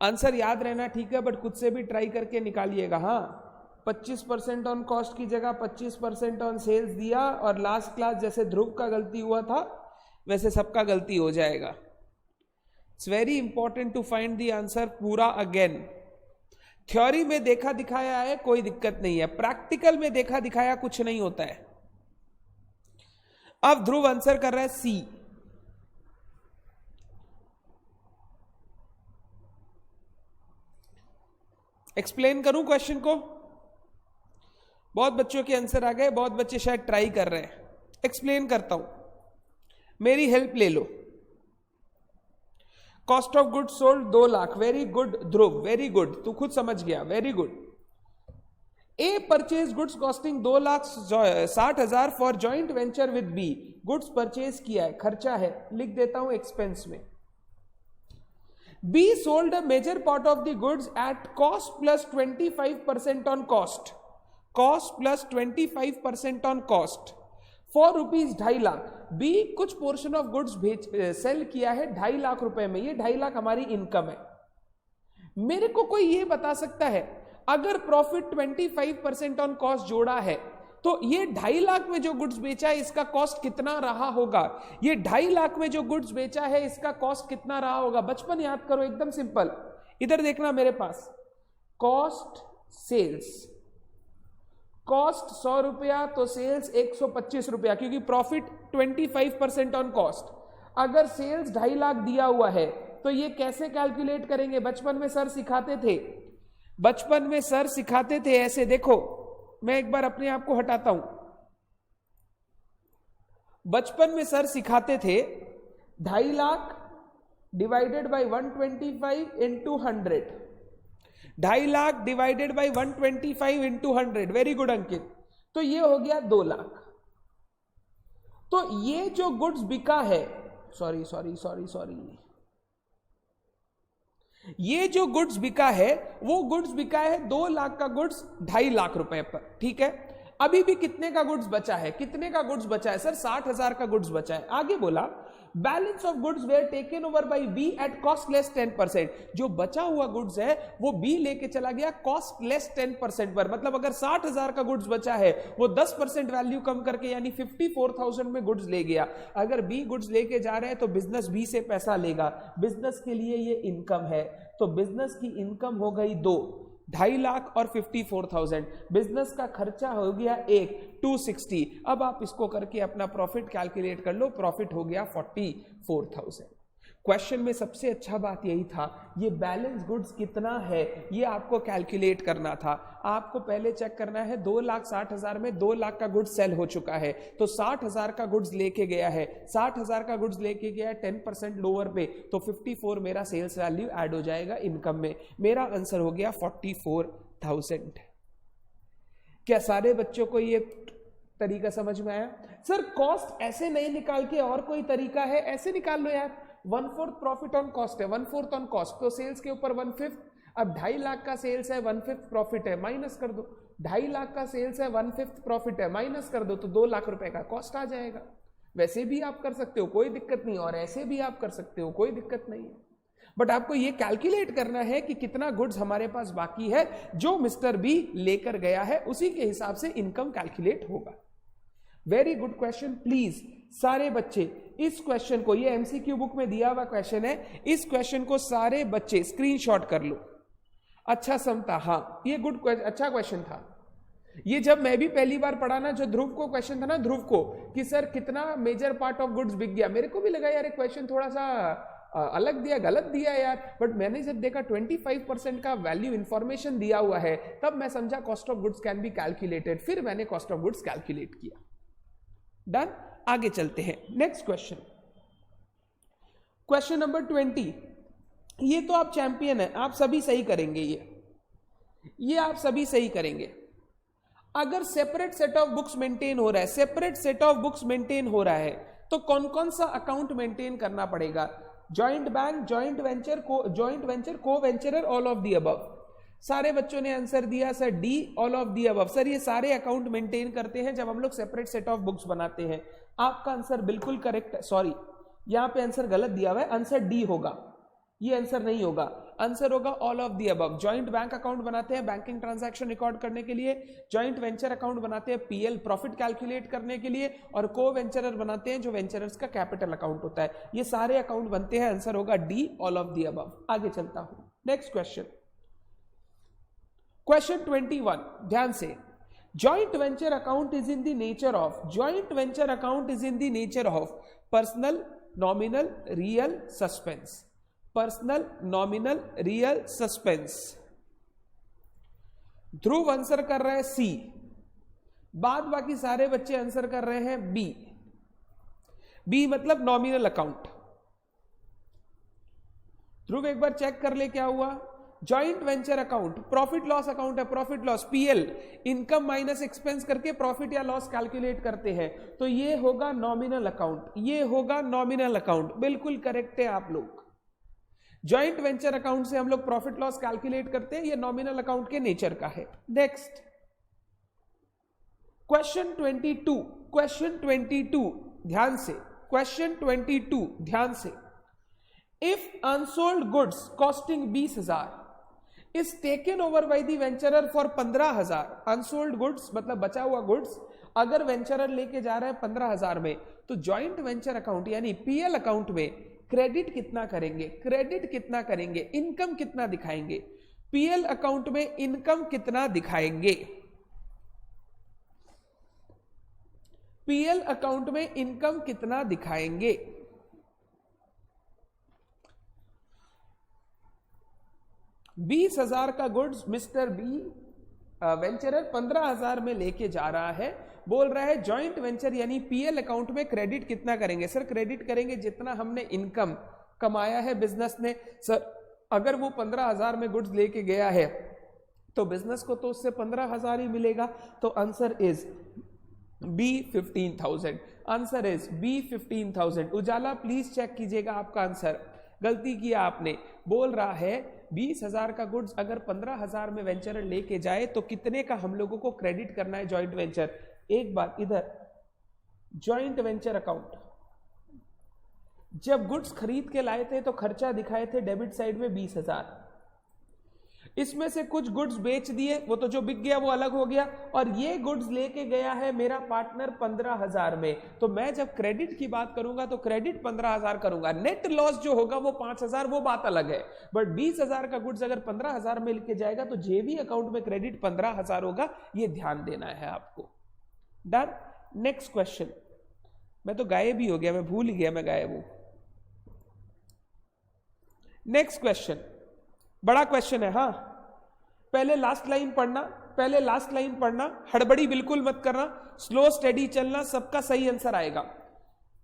आंसर याद रहना ठीक है, बट खुद से भी ट्राई करके निकालिएगा। हाँ, 25% ऑन कॉस्ट की जगह 25% ऑन सेल्स दिया, और लास्ट क्लास जैसे ध्रुव का गलती हुआ था वैसे सबका गलती हो जाएगा। It's very important to find the answer पूरा अगेन। थ्योरी में देखा दिखाया है, कोई दिक्कत नहीं है, प्रैक्टिकल में देखा दिखाया कुछ नहीं होता है। अब ध्रुव आंसर कर रहा है सी। एक्सप्लेन करूं क्वेश्चन को? बहुत बच्चों के आंसर आ गए, बहुत बच्चे शायद ट्राई कर रहे हैं। एक्सप्लेन करता हूं, मेरी हेल्प ले लो। Cost of goods sold 2 lakh. Very good Dhruv, very good, तू खुद समझ गया, very good. A purchase goods costing 2,60,000 for joint venture with B. Goods purchase किया है, खर्चा है, लिख देता हूं एक्सपेंस में। B sold a major part of the goods at cost plus 25% on cost. Cost plus 25% on cost for ₹2.5 lakh. B कुछ portion of goods sale किया है 2.5 लाख रुपए में। ये 2.5 लाख हमारी इनकम है। मेरे को कोई ये बता सकता है, अगर प्रॉफिट 25% ऑन कॉस्ट जोड़ा है तो ये 2.5 लाख में जो गुड्स बेचा है इसका कॉस्ट कितना रहा होगा? ये 2.5 लाख में जो गुड्स बेचा है इसका कॉस्ट कितना रहा होगा? बचपन याद करो, एकदम सिंपल। इधर देखना मेरे पास, कॉस्ट सेल्स, कॉस्ट 100 रुपया तो सेल्स 125 रुपया, क्योंकि प्रॉफिट 25% ऑन कॉस्ट। अगर सेल्स 2.5 लाख दिया हुआ है तो ये कैसे कैलकुलेट करेंगे? बचपन में सर सिखाते थे, बचपन में सर सिखाते थे ऐसे। देखो, मैं एक बार अपने आप को हटाता हूं। बचपन में सर सिखाते थे 2.5 lakh divided by 125 into 100। 2.5 lakh divided by 125 into 100। Very good Ankit. तो ये हो गया 2 लाख। तो ये जो गुड्स बिका है, सॉरी, ये जो गुड्स बिका है वो गुड्स बिका है 2 लाख का गुड्स 2.5 लाख रुपए पर, ठीक है। अभी भी कितने का गुड्स बचा है? कितने का गुड्स बचा है सर? 60,000 का गुड्स बचा है। आगे बोला balance of goods were taken over by B at cost less 10%। जो बचा हुआ गुड्स है वो बी लेके चला गया कॉस्ट लेस 10% पर। मतलब अगर 60,000 का गुड्स बचा है वो 10% वैल्यू कम करके यानी 54,000 में गुड्स ले गया। अगर बी गुड्स लेके जा रहे हैं तो बिजनेस बी से पैसा लेगा। बिजनेस के लिए ये इनकम है, तो बिजनेस की इनकम हो गई 2.5 लाख और 54,000। बिजनेस का खर्चा हो गया 260। अब आप इसको करके अपना प्रॉफिट कैलकुलेट कर लो। प्रॉफिट हो गया 44,000। क्वेश्चन में सबसे अच्छा बात यही था, ये बैलेंस गुड्स कितना है ये आपको कैलकुलेट करना था। आपको पहले चेक करना है 2,60,000 में 2 लाख का गुड्स सेल हो चुका है, तो 60,000 का गुड्स लेके गया है। 60,000 का गुड्स लेके गया है 10% लोअर पे, तो 54 मेरा सेल्स वैल्यू ऐड हो जाएगा इनकम में। मेरा आंसर हो गया 44,000। क्या सारे बच्चों को ये तरीका समझ में आया? सर कॉस्ट ऐसे नहीं निकाल के और कोई तरीका है? ऐसे निकाल लो यार। 1/4 प्रॉफिट ऑन कॉस्ट है, 1/4 ऑन कॉस्ट, तो सेल्स के ऊपर 1/5। अब 2.5 लाख का सेल्स है, 1/5 प्रॉफिट है, माइनस कर दो। 2.5 लाख का सेल्स है, 1/5 प्रॉफिट है, माइनस कर दो, तो 2 लाख रुपए का कॉस्ट आ जाएगा। वैसे भी आप कर सकते हो, कोई दिक्कत नहीं, और ऐसे भी आप कर सकते हो, कोई दिक्कत नहीं है। बट आपको ये कैलकुलेट करना है कि कितना गुड्स हमारे पास बाकी है, जो मिस्टर बी लेकर गया है उसी के हिसाब से इनकम कैलकुलेट होगा। Very good question. प्लीज सारे बच्चे इस क्वेश्चन को, ये एमसीक्यू बुक में दिया हुआ क्वेश्चन है, इस क्वेश्चन को सारे बच्चे स्क्रीनशॉट कर लो। अच्छा समता, हाँ ये गुड अच्छा क्वेश्चन था। ये जब मैं भी पहली बार पढ़ा ना, जो ध्रुव को क्वेश्चन था ना, ध्रुव को, कि सर कितना मेजर पार्ट ऑफ गुड्स बिक गया, मेरे को भी लगा यार क्वेश्चन थोड़ा सा अलग दिया, गलत दिया यार। बट मैंने जब देखा 25% का वैल्यू इंफॉर्मेशन दिया हुआ है, तब मैं समझा cost of goods can be calculated. फिर मैंने कॉस्ट ऑफ गुड्स कैलकुलेट किया। डन। आगे चलते हैं नेक्स्ट क्वेश्चन, क्वेश्चन नंबर 20। ये तो आप चैंपियन है, आप सभी सही करेंगे, ये आप सभी सही करेंगे। अगर separate set of books maintain हो रहा है, separate set of books maintain हो रहा है, तो कौन कौन सा अकाउंट मेंटेन करना पड़ेगा? जॉइंट बैंक, जॉइंट वेंचर, को वेंचरर, ऑल ऑफ दी अबव। सारे बच्चों ने आंसर दिया sir D, all of the above. Sir ये सारे अकाउंट मेंटेन करते हैं जब हम लोग सेपरेट सेट ऑफ बुक्स बनाते हैं। आपका आंसर बिल्कुल करेक्ट है। सॉरी, यहां पे आंसर गलत दिया हुआ है, आंसर डी होगा, ये आंसर नहीं होगा, आंसर होगा all of the above. Joint bank account बनाते हैं बैंकिंग ट्रांजैक्शन रिकॉर्ड करने के लिए, जॉइंट वेंचर अकाउंट बनाते हैं पीएल प्रॉफिट कैलकुलेट करने के लिए, और को वेंचरर बनाते हैं जो वेंचरर्स का कैपिटल अकाउंट होता है। ये सारे अकाउंट बनते हैं, आंसर होगा D all of the above. आगे चलता हूं, नेक्स्ट क्वेश्चन, क्वेश्चन 21, ध्यान से। Joint venture account is in the nature of, joint venture account is in the nature of personal, nominal, real, suspense. Personal, nominal, real, suspense. Dhruv answer कर रहे हैं सी, बाद बाकी सारे बच्चे आंसर कर रहे हैं बी। बी मतलब नॉमिनल अकाउंट। ध्रुव एक बार चेक कर ले क्या हुआ। Joint venture account profit loss account है, profit loss PL, income minus expense करके प्रॉफिट या लॉस कैलकुलेट करते हैं, तो ये होगा नॉमिनल अकाउंट, ये होगा नॉमिनल अकाउंट। बिल्कुल करेक्ट है आप लोग। जॉइंट वेंचर अकाउंट से हम लोग प्रॉफिट लॉस कैलकुलेट करते हैं, ये नॉमिनल अकाउंट के नेचर का है। नेक्स्ट क्वेश्चन 22, क्वेश्चन 22 ध्यान से, क्वेश्चन 22 ध्यान से। If unsold goods costing 20,000 is taken over by the वेंचरर for 15,000, unsold goods मतलब बचा हुआ गुड्स अगर वेंचरर लेके जा रहा है 15,000 में, तो जॉइंट वेंचर अकाउंट यानी पीएल अकाउंट में क्रेडिट कितना करेंगे, क्रेडिट कितना करेंगे, इनकम कितना दिखाएंगे, पीएल अकाउंट में इनकम कितना दिखाएंगे, पीएल अकाउंट में इनकम कितना दिखाएंगे। $20,000 का गुड्स मिस्टर बी वेंचरर 15,000 में लेके जा रहा है, बोल रहा है जॉइंट वेंचर यानी पीएल अकाउंट में क्रेडिट कितना करेंगे। सर क्रेडिट करेंगे जितना हमने इनकम कमाया है बिजनेस ने। सर अगर वो 15,000 में गुड्स लेके गया है तो बिजनेस को तो उससे 15,000 ही मिलेगा, तो answer is B 15,000, answer is B 15,000। Ujala please check कीजिएगा आपका आंसर, गलती किया आपने। बोल रहा है 20,000 का गुड्स अगर 15,000 में वेंचर लेके जाए तो कितने का हम लोगों को क्रेडिट करना है जॉइंट वेंचर। एक बात इधर, जॉइंट वेंचर अकाउंट जब गुड्स खरीद के लाए थे तो खर्चा दिखाए थे डेबिट साइड में 20,000, इसमें से कुछ गुड्स बेच दिए, वो तो जो बिक गया वो अलग हो गया, और ये गुड्स लेके गया है मेरा पार्टनर 15,000 में, तो मैं जब क्रेडिट की बात करूंगा तो क्रेडिट 15,000 करूंगा, नेट लॉस जो होगा वो 5,000, वो बात अलग है। बट 20,000 का गुड्स अगर 15,000 में लेके जाएगा तो जेबी अकाउंट में क्रेडिट 15,000 होगा, ये ध्यान देना है आपको। डन। नेक्स्ट क्वेश्चन, मैं तो गायब ही हो गया, मैं भूल ही गया मैं गायब हूं। नेक्स्ट क्वेश्चन बड़ा क्वेश्चन है, हाँ पहले लास्ट लाइन पढ़ना, पहले लास्ट लाइन पढ़ना, हड़बड़ी बिल्कुल मत करना, स्लो स्टेडी चलना, सबका सही आंसर आएगा।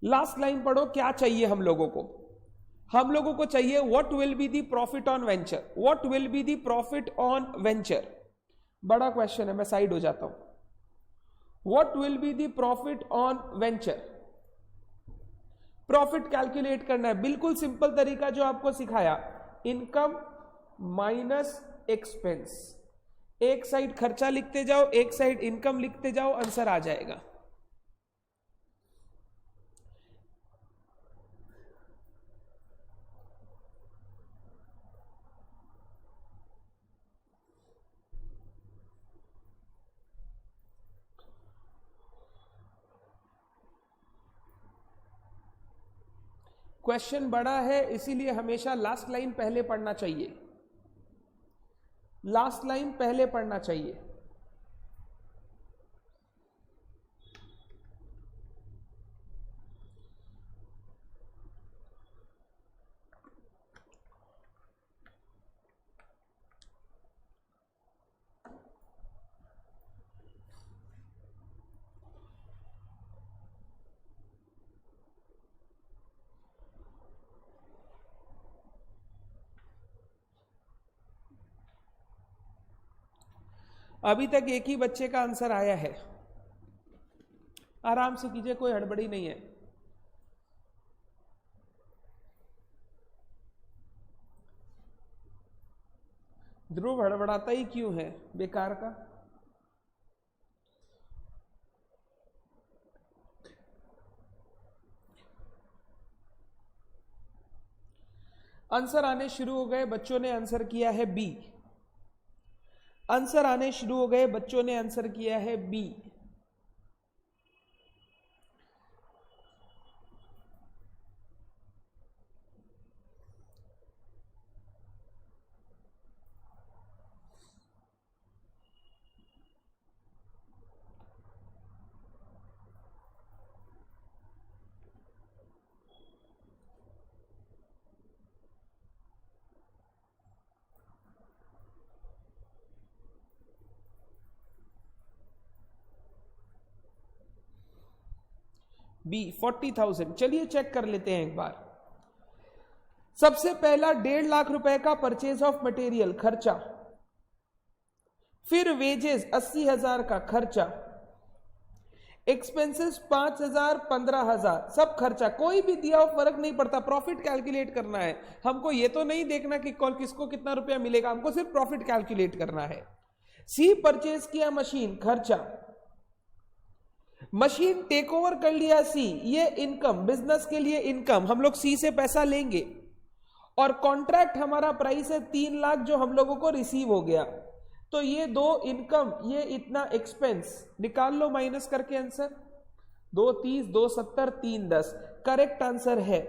लास्ट लाइन पढ़ो, क्या चाहिए हम लोगों को, हम लोगों को चाहिए what will be the profit on venture, what will be the profit on venture. बड़ा क्वेश्चन है, मैं साइड हो जाता हूं। What will be the profit on venture, profit calculate करना है, बिल्कुल सिंपल तरीका जो आपको सिखाया, इनकम माइनस एक्सपेंस, एक साइड खर्चा लिखते जाओ एक साइड इनकम लिखते जाओ, आंसर आ जाएगा। क्वेश्चन बड़ा है इसीलिए हमेशा लास्ट लाइन पहले पढ़ना चाहिए, लास्ट लाइन पहले पढ़ना चाहिए। अभी तक एक ही बच्चे का आंसर आया है, आराम से कीजिए, कोई हड़बड़ी नहीं है। ध्रुव हड़बड़ाता ही क्यों है बेकार का। आंसर आने शुरू हो गए, बच्चों ने आंसर किया है बी। आंसर आने शुरू हो गए, बच्चों ने आंसर किया है बी। बी 40,000। चलिए चेक कर लेते हैं एक बार। सबसे पहला 1.5 लाख रुपए का परचेज ऑफ मटेरियल खर्चा, फिर वेजेस 80,000 का खर्चा, एक्सपेंसेस 5,000 15,000 सब खर्चा, कोई भी दिया हो फर्क नहीं पड़ता, प्रॉफिट कैलकुलेट करना है हमको। ये तो नहीं देखना कि कौन किसको कितना रुपया मिलेगा, हमको सिर्फ प्रॉफिट कैलकुलेट करना है। सी परचेज किया मशीन खर्चा, मशीन टेक ओवर कर लिया सी, ये इनकम, बिजनेस के लिए इनकम, हम लोग सी से पैसा लेंगे। और कॉन्ट्रैक्ट हमारा प्राइस है 3 लाख जो हम लोगों को रिसीव हो गया, तो ये 2 इनकम, ये इतना एक्सपेंस, निकाल लो माइनस करके आंसर। 2 30, 2 70, 3 10। करेक्ट आंसर है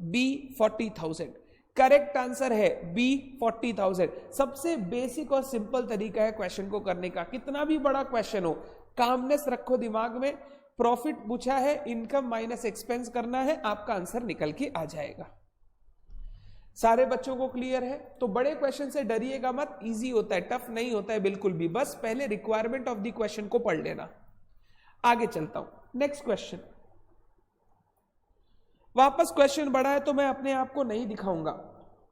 बी 40,000। करेक्ट आंसर है बी 40,000। सबसे बेसिक और सिंपल तरीका है क्वेश्चन को करने का, कितना भी बड़ा क्वेश्चन हो, कामनेस रखो दिमाग में। प्रॉफिट पूछा है, इनकम माइनस एक्सपेंस करना है, आपका आंसर निकल के आ जाएगा। सारे बच्चों को क्लियर है? तो बड़े क्वेश्चन से डरिएगा मत, इजी होता है, टफ नहीं होता है बिल्कुल भी, बस पहले रिक्वायरमेंट ऑफ द क्वेश्चन को पढ़ लेना। आगे चलता हूं, नेक्स्ट क्वेश्चन। वापस क्वेश्चन बड़ा है तो मैं अपने आप को नहीं दिखाऊंगा,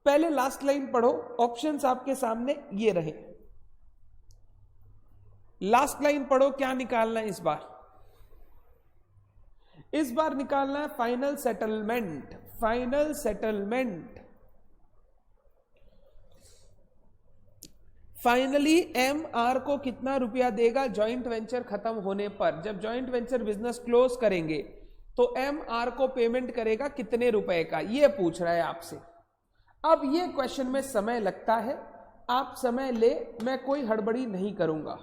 पहले लास्ट लाइन पढ़ो, ऑप्शंस आपके सामने ये रहे। लास्ट लाइन पढ़ो, क्या निकालना है इस बार? इस बार निकालना है final settlement. Final settlement, finally MR को कितना रुपया देगा जॉइंट वेंचर खत्म होने पर? जब जॉइंट वेंचर बिजनेस क्लोज करेंगे तो एमआर को पेमेंट करेगा कितने रुपए का, ये पूछ रहा है आपसे। अब ये क्वेश्चन में समय लगता है, आप समय ले, मैं कोई हड़बड़ी नहीं करूंगा।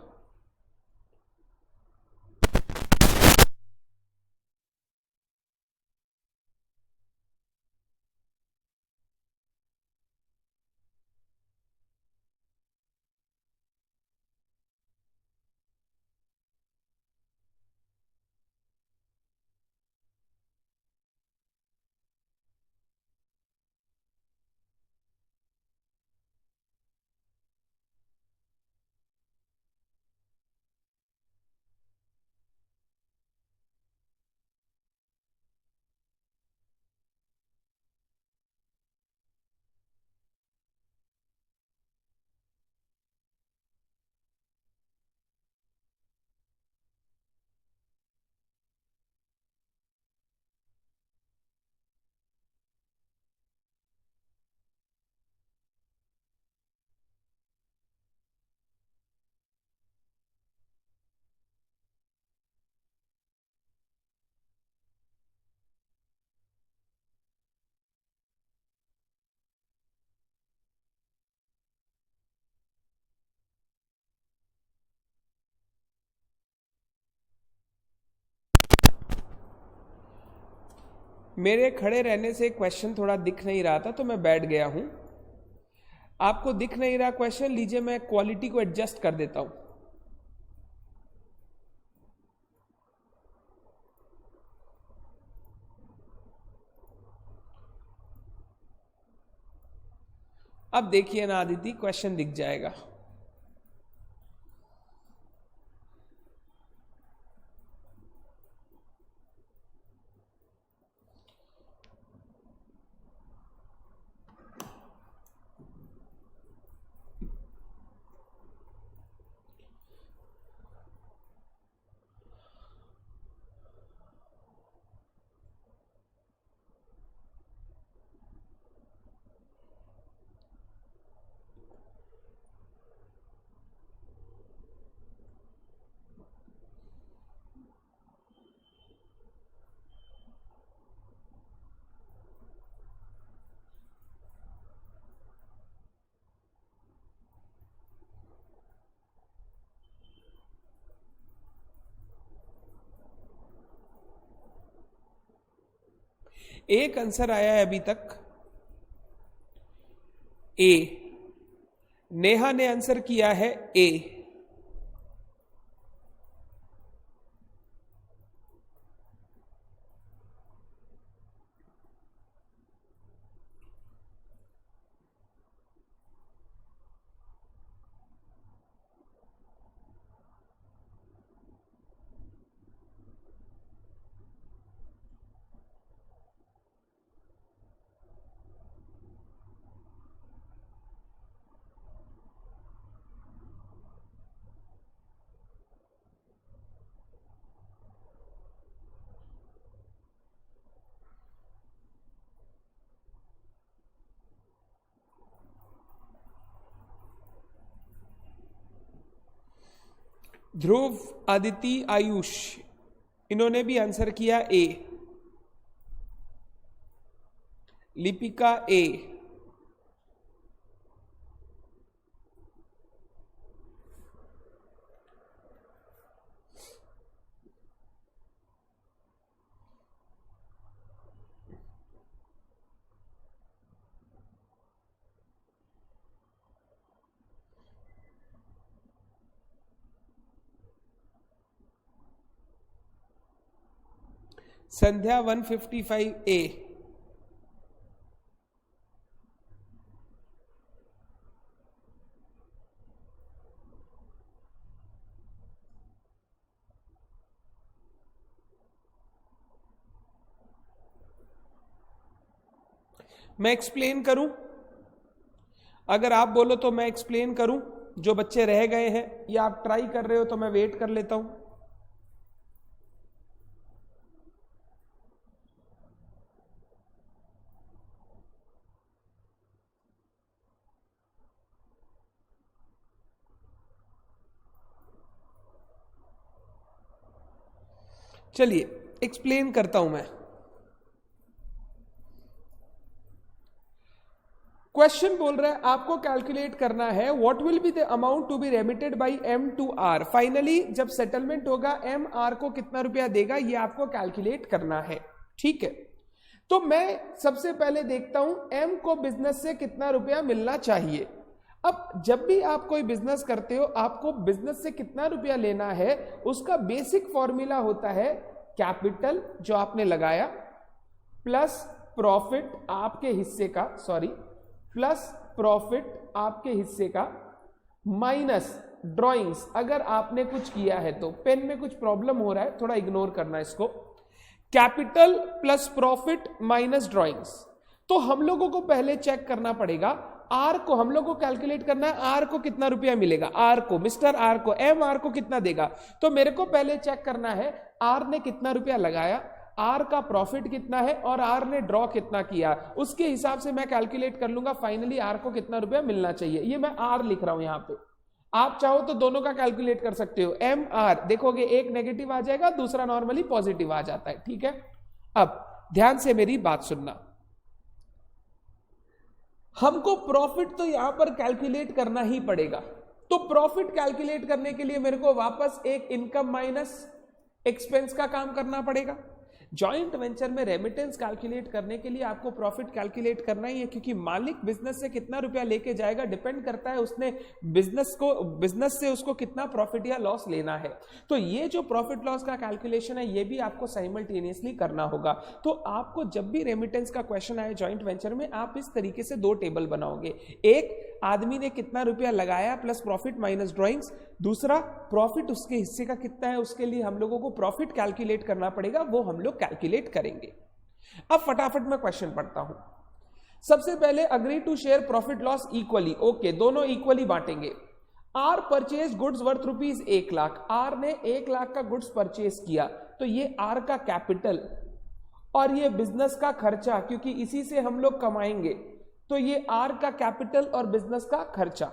मेरे खड़े रहने से क्वेश्चन थोड़ा दिख नहीं रहा था तो मैं बैठ गया हूं। आपको दिख नहीं रहा क्वेश्चन, लीजिए मैं क्वालिटी को एडजस्ट कर देता हूं। अब देखिए ना आदिति, क्वेश्चन दिख जाएगा। एक आंसर आया है अभी तक ए, नेहा ने आंसर किया है ए। ध्रुव, आदिति, आयुष, इन्होंने भी आंसर किया ए। लिपिका ए। संध्या 155 ए। मैं एक्सप्लेन करूं? अगर आप बोलो तो मैं एक्सप्लेन करूं, जो बच्चे रह गए हैं, या आप ट्राई कर रहे हो तो मैं वेट कर लेता हूं। चलिए एक्सप्लेन करता हूं मैं। क्वेश्चन बोल रहा है आपको कैलकुलेट करना है what will be the amount to be remitted by M to R. Finally जब सेटलमेंट होगा एम आर को कितना रुपया देगा ये आपको कैलकुलेट करना है। ठीक है, तो मैं सबसे पहले देखता हूं एम को बिजनेस से कितना रुपया मिलना चाहिए। अब जब भी आप कोई बिजनेस करते हो आपको बिजनेस से कितना रुपया लेना है उसका बेसिक फॉर्मूला होता है कैपिटल जो आपने लगाया प्लस प्रॉफिट आपके हिस्से का, प्लस प्रॉफिट आपके हिस्से का माइनस ड्राइंग्स अगर आपने कुछ किया है तो। पेन में कुछ प्रॉब्लम हो रहा है, थोड़ा इग्नोर करना इसको। Capital plus profit minus drawings. तो हम लोगों को पहले चेक करना पड़ेगा आर को, हम लोग को कैलकुलेट करना है आर को कितना रुपया मिलेगा। आर को, मिस्टर आर को, एम आर को कितना देगा। तो मेरे को पहले चेक करना है आर ने कितना रुपया लगाया, आर का प्रॉफिट कितना है और आर ने ड्रॉ कितना किया, उसके हिसाब से मैं कैलकुलेट कर लूंगा फाइनली आर को कितना रुपया मिलना चाहिए। ये मैं आर लिख रहा हूं यहां पे, आप चाहो तो दोनों का कैलकुलेट कर सकते हो। एम आर देखोगे एक नेगेटिव आ जाएगा, दूसरा नॉर्मली पॉजिटिव आ जाता है। ठीक है, अब ध्यान से मेरी बात सुनना। हमको प्रॉफिट तो यहां पर कैलकुलेट करना ही पड़ेगा। तो प्रॉफिट कैलकुलेट करने के लिए मेरे को वापस एक इनकम माइनस एक्सपेंस का काम करना पड़ेगा। जॉइंट वेंचर में रेमिटेंस कैलकुलेट करने के लिए आपको प्रॉफिट कैलकुलेट करना ही है, क्योंकि मालिक बिजनेस से कितना रुपया लेके जाएगा डिपेंड करता है उसने बिजनेस से उसको कितना प्रॉफिट या लॉस लेना है। तो ये जो प्रॉफिट लॉस का कैलकुलेशन है ये भी आपको साइमल्टेनियसली करना होगा। तो आपको जब भी रेमिटेंस का क्वेश्चन आए जॉइंट वेंचर में आप इस तरीके से दो टेबल बनाओगे। एक आदमी ने कितना रुपया लगाया प्लस प्रॉफिट माइनस ड्रॉइंग्स, दूसरा प्रॉफिट उसके हिस्से का कितना है, उसके लिए हम लोगों को प्रॉफिट कैलकुलेट करना पड़ेगा, वो हम लोग कैलकुलेट करेंगे। अब फटाफट मैं क्वेश्चन पढ़ता हूं। सबसे पहले agree to share profit loss equally. Okay, दोनों इक्वली बांटेंगे। R purchase goods worth rupees 1 lakh. R ने 1 लाख का गुड्स परचेज किया, तो ये आर का कैपिटल और ये बिजनेस का खर्चा, क्योंकि इसी से हम लोग कमाएंगे, तो ये आर का कैपिटल और बिजनेस का खर्चा।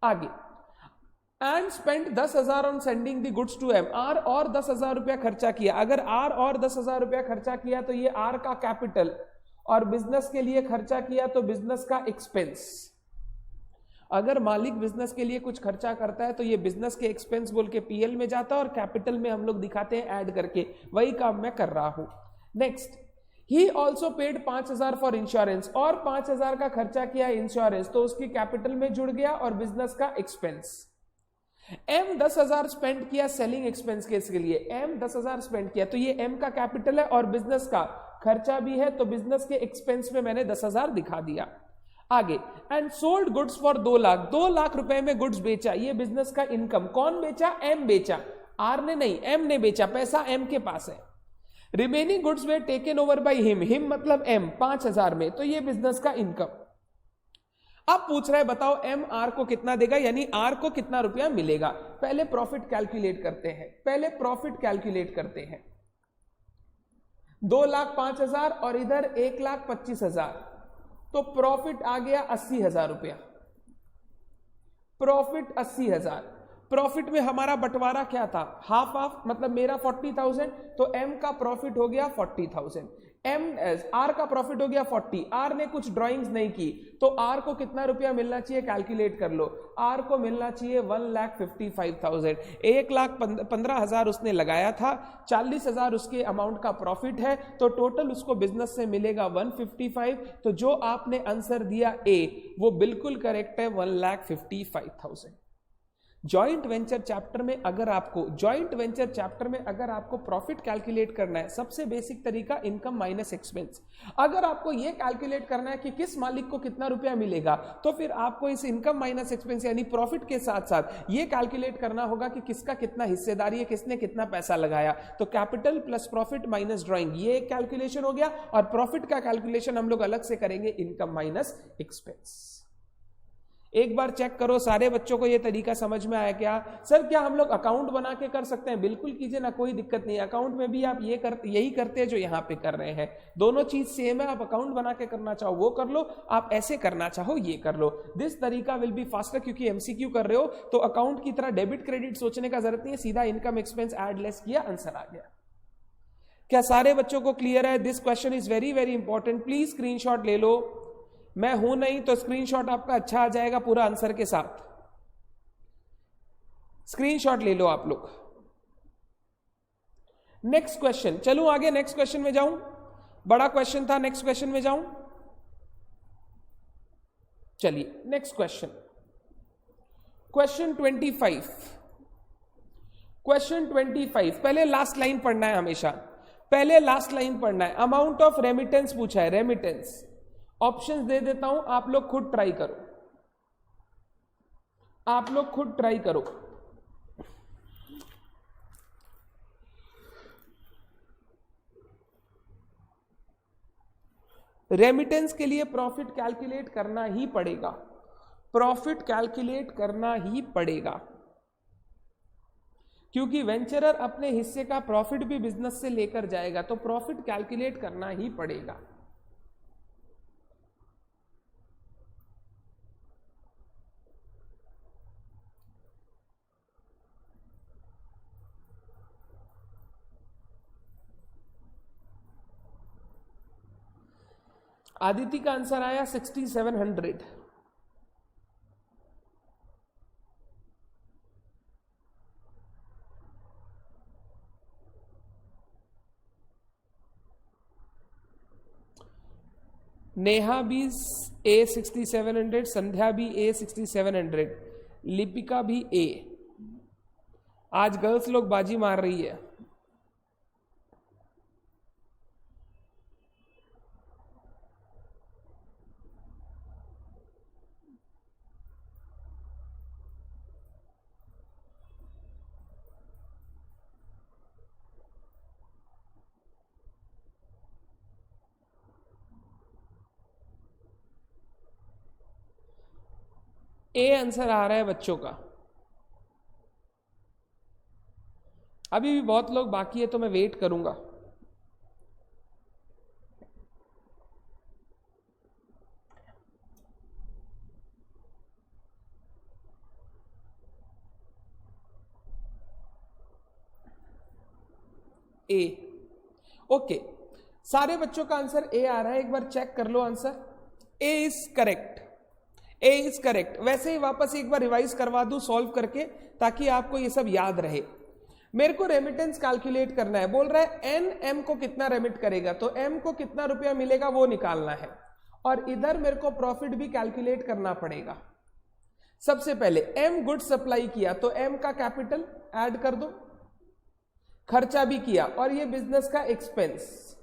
आगे, and spend 10,000 on sending the goods to M. R और 10,000 रुपया खर्चा किया। अगर आर और 10,000 रुपया खर्चा किया तो ये आर का कैपिटल और बिजनेस के लिए खर्चा किया तो बिजनेस का एक्सपेंस। अगर मालिक बिजनेस के लिए कुछ खर्चा करता है तो ये बिजनेस के एक्सपेंस बोल के पीएल में जाता है और कैपिटल में हम लोग दिखाते हैं ऐड करके। वही काम मैं कर रहा हूं। Next, he also paid 5,000 for insurance, और 5,000 का खर्चा किया इंश्योरेंस, तो उसकी कैपिटल में जुड़ गया और बिजनेस का एक्सपेंस। एम 10,000 स्पेंड किया सेलिंग एक्सपेंस के लिए, एम 10,000 स्पेंड किया, तो ये एम का कैपिटल है और बिजनेस का खर्चा भी है, तो बिजनेस के एक्सपेंस में मैंने 10,000 दिखा दिया। आगे, and sold goods for 2 lakh, 2 lakh रुपए में गुड्स बेचा, ये बिजनेस का इनकम। कौन बेचा? एम बेचा, आर ने नहीं, एम ने बेचा, पैसा एम के पास है। Remaining goods way taken over by him, him मतलब एम, 5,000 में, तो ये बिजनेस का इनकम। अब पूछ रहा है बताओ एम आर को कितना देगा, यानी आर को कितना रुपया मिलेगा। पहले प्रॉफिट कैलकुलेट करते हैं, पहले प्रॉफिट कैलकुलेट करते हैं। 2,05,000 और इधर 1,25,000, तो प्रॉफिट आ गया 80,000 रुपया, प्रॉफिट 80,000। प्रॉफिट में हमारा बंटवारा क्या था? हाफ हाफ, मतलब मेरा 40,000, तो एम का प्रॉफिट हो गया 40,000, आर का प्रॉफिट हो गया 40। आर ने कुछ ड्राइंग्स नहीं की, तो आर को कितना रुपया मिलना चाहिए? कैलकुलेट कर लो। आर को मिलना चाहिए 1,55,000, 1,15,000 उसने लगाया था, 40,000 उसके अमाउंट का प्रॉफिट है, तो टोटल उसको बिजनेस से मिलेगा 155। तो जो आपने आंसर दिया ए, वो बिल्कुल करेक्ट है, 1,55,000। जॉइंट वेंचर चैप्टर में अगर आपको प्रॉफिट कैलकुलेट करना है, सबसे बेसिक तरीका इनकम माइनस एक्सपेंस। अगर आपको यह कैलकुलेट करना है कि किस मालिक को कितना रुपया मिलेगा, तो फिर आपको इस इनकम माइनस एक्सपेंस यानी प्रॉफिट के साथ साथ यह कैलकुलेट करना होगा कि किसका कितना हिस्सेदारी है, किसने कितना पैसा लगाया। तो capital plus profit minus drawing, ये एक कैलकुलेशन हो गया, और प्रॉफिट का कैलकुलेशन हम लोग अलग से करेंगे, इनकम माइनस एक्सपेंस। एक बार चेक करो सारे बच्चों को ये तरीका समझ में आया क्या? सर क्या हम लोग अकाउंट बना के कर सकते हैं? बिल्कुल कीजिए ना, कोई दिक्कत नहीं। अकाउंट में भी आप यही करते हैं जो यहाँ पे कर रहे हैं, दोनों चीज सेम है। आप अकाउंट बना के करना चाहो वो कर लो, आप ऐसे करना चाहो ये कर लो। दिस तरीका विल बी फास्टर, क्योंकि एमसीक्यू कर रहे हो तो अकाउंट की तरह डेबिट क्रेडिट सोचने का जरूरत नहीं है, सीधा इनकम एक्सपेंस ऐड लेस किया, आंसर आ गया। क्या सारे बच्चों को क्लियर है? This question is very very important, please screenshot ले लो। मैं हूं नहीं तो स्क्रीनशॉट आपका अच्छा आ जाएगा पूरा आंसर के साथ, स्क्रीनशॉट ले लो आप लोग। नेक्स्ट क्वेश्चन, चलूं आगे, नेक्स्ट क्वेश्चन में जाऊं, बड़ा क्वेश्चन था, नेक्स्ट क्वेश्चन में जाऊं। चलिए नेक्स्ट क्वेश्चन, क्वेश्चन 25। क्वेश्चन 25, पहले लास्ट लाइन पढ़ना है, हमेशा पहले लास्ट लाइन पढ़ना है। अमाउंट ऑफ रेमिटेंस पूछा है, रेमिटेंस। ऑप्शंस दे देता हूं, आप लोग खुद ट्राई करो, आप लोग खुद ट्राई करो। रेमिटेंस के लिए प्रॉफिट कैलकुलेट करना ही पड़ेगा, प्रॉफिट कैलकुलेट करना ही पड़ेगा, क्योंकि वेंचरर अपने हिस्से का प्रॉफिट भी बिजनेस से लेकर जाएगा, तो प्रॉफिट कैलकुलेट करना ही पड़ेगा। आदिति का आंसर आया 6,700। नेहा भी ए 6,700, संध्या भी ए 6,700, लिपिका भी ए। आज गर्ल्स लोग बाजी मार रही है। ए आंसर आ रहा है बच्चों का। अभी भी बहुत लोग बाकी है तो मैं वेट करूंगा। ए, ओके, सारे बच्चों का आंसर ए आ रहा है, एक बार चेक कर लो answer. A is correct, A is correct. वैसे ही वापस एक बार रिवाइज करवा दूं सॉल्व करके, ताकि आपको ये सब याद रहे। मेरे को रेमिटेंस कैलकुलेट करना है, बोल रहा है एन एम को कितना रेमिट करेगा, तो एम को कितना रुपया मिलेगा वो निकालना है, और इधर मेरे को प्रॉफिट भी कैलकुलेट करना पड़ेगा। सबसे पहले एम गुड सप्लाई किया तो एम का कैपिटल ऐड कर दो, खर्चा भी किया और ये बिजनेस का एक्सपेंस।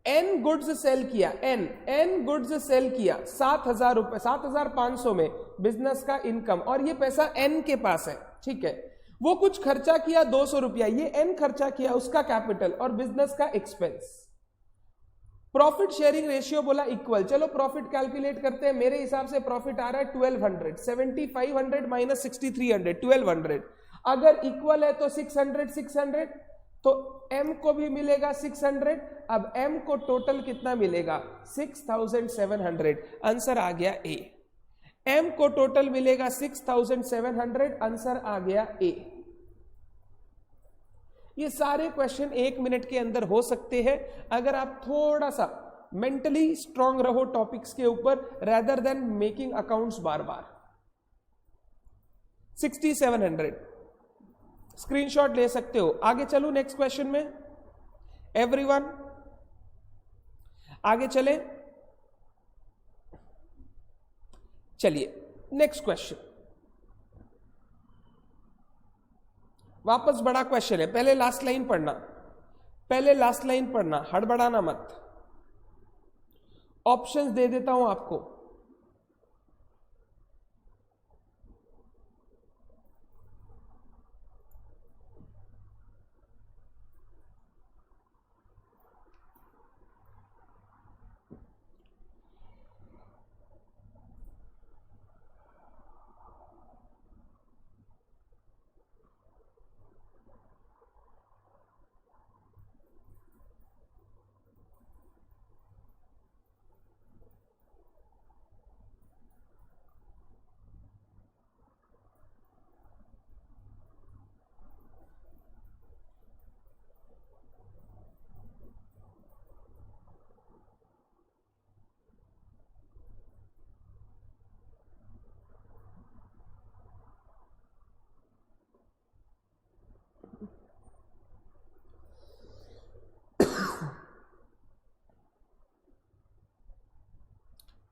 एन गुड्स सेल किया, एन गुड्स सेल किया 7,000 रुपए, 7,500 में बिजनेस का इनकम, और ये पैसा एन के पास है, ठीक है। वो कुछ खर्चा किया 200 रुपया, ये एन खर्चा किया, उसका कैपिटल और बिजनेस का एक्सपेंस। प्रॉफिट शेयरिंग रेशियो बोला इक्वल, चलो प्रॉफिट कैलकुलेट करते हैं। मेरे हिसाब से प्रॉफिट आ रहा है 1200, 7500 माइनस 6300, 1200। अगर इक्वल है तो 600 600, तो एम को भी मिलेगा 600। अब एम को टोटल कितना मिलेगा 6700, आंसर आ गया ए। एम को टोटल मिलेगा 6700, आंसर आ गया ए। ये सारे क्वेश्चन 1 मिनट के अंदर हो सकते हैं अगर आप थोड़ा सा मेंटली स्ट्रांग रहो टॉपिक्स के ऊपर, रेदर देन मेकिंग अकाउंट्स बार बार। 6700 स्क्रीनशॉट ले सकते हो। आगे चलूं नेक्स्ट क्वेश्चन में, एवरीवन आगे चले। चलिए नेक्स्ट क्वेश्चन, वापस बड़ा क्वेश्चन है, पहले लास्ट लाइन पढ़ना, पहले लास्ट लाइन पढ़ना, हड़बड़ाना मत। ऑप्शंस दे देता हूं आपको।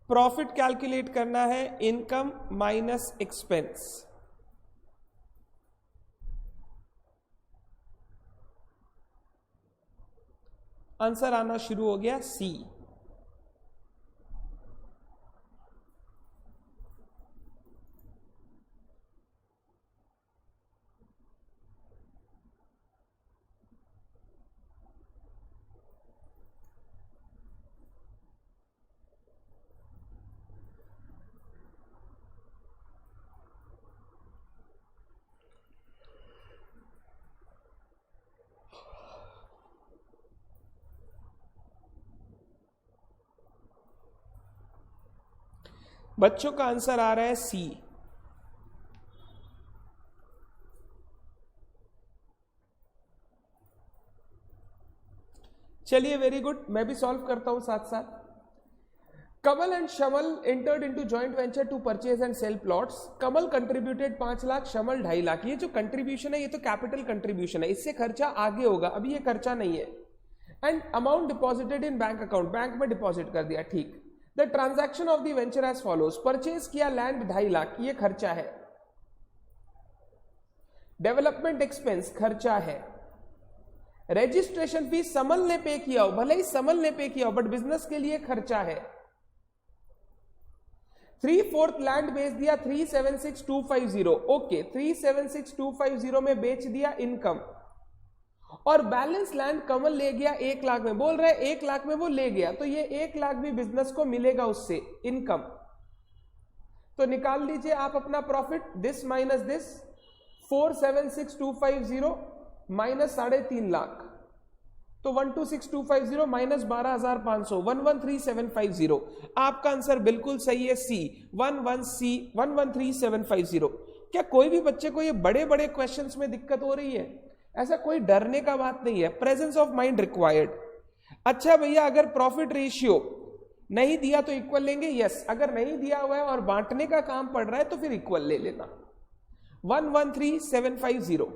प्रॉफिट कैलकुलेट करना है, इनकम माइनस एक्सपेंस। आंसर आना शुरू हो गया सी। बच्चों का आंसर आ रहा है सी। चलिए वेरी गुड, मैं भी सॉल्व करता हूं साथ साथ। Kamal and Shamal entered into joint venture to purchase and sell plots. Kamal contributed 5 lakh, Shamal 2.5 lakh. ये जो कंट्रीब्यूशन है ये तो कैपिटल कंट्रीब्यूशन है, इससे खर्चा आगे होगा, अभी ये खर्चा नहीं है। And amount deposited in bank account, bank में डिपॉजिट कर दिया, ठीक। The transaction of the venture as follows, purchase किया लैंड 2.5 लाख, ये खर्चा है। डेवलपमेंट एक्सपेंस खर्चा है। रजिस्ट्रेशन फीस समल ने पे किया हो, भले ही समल ने पे किया हो, बट बिजनेस के लिए खर्चा है। 3/4 लैंड बेच दिया 376,250, ओके 376,250 में बेच दिया, इनकम। और बैलेंस लैंड कमल ले गया 1 लाख में, बोल रहा है 1 लाख में वो ले गया, तो ये 1 लाख भी बिजनेस को मिलेगा उससे, इनकम। तो निकाल लीजिए आप अपना profit, this minus this, 476,250 minus 3.5 lakh, तो 126,250 माइनस 12,500, 113,750। आपका आंसर बिल्कुल सही है सी, 113,750। क्या कोई भी बच्चे को ये बड़े बड़े क्वेश्चंस में दिक्कत हो रही है? ऐसा कोई डरने का बात नहीं है, प्रेजेंस ऑफ माइंड रिक्वायर्ड। अच्छा भैया, अगर प्रॉफिट रेशियो नहीं दिया तो इक्वल लेंगे, यस। अगर नहीं दिया हुआ है और बांटने का काम पड़ रहा है तो फिर इक्वल ले लेना। 113,750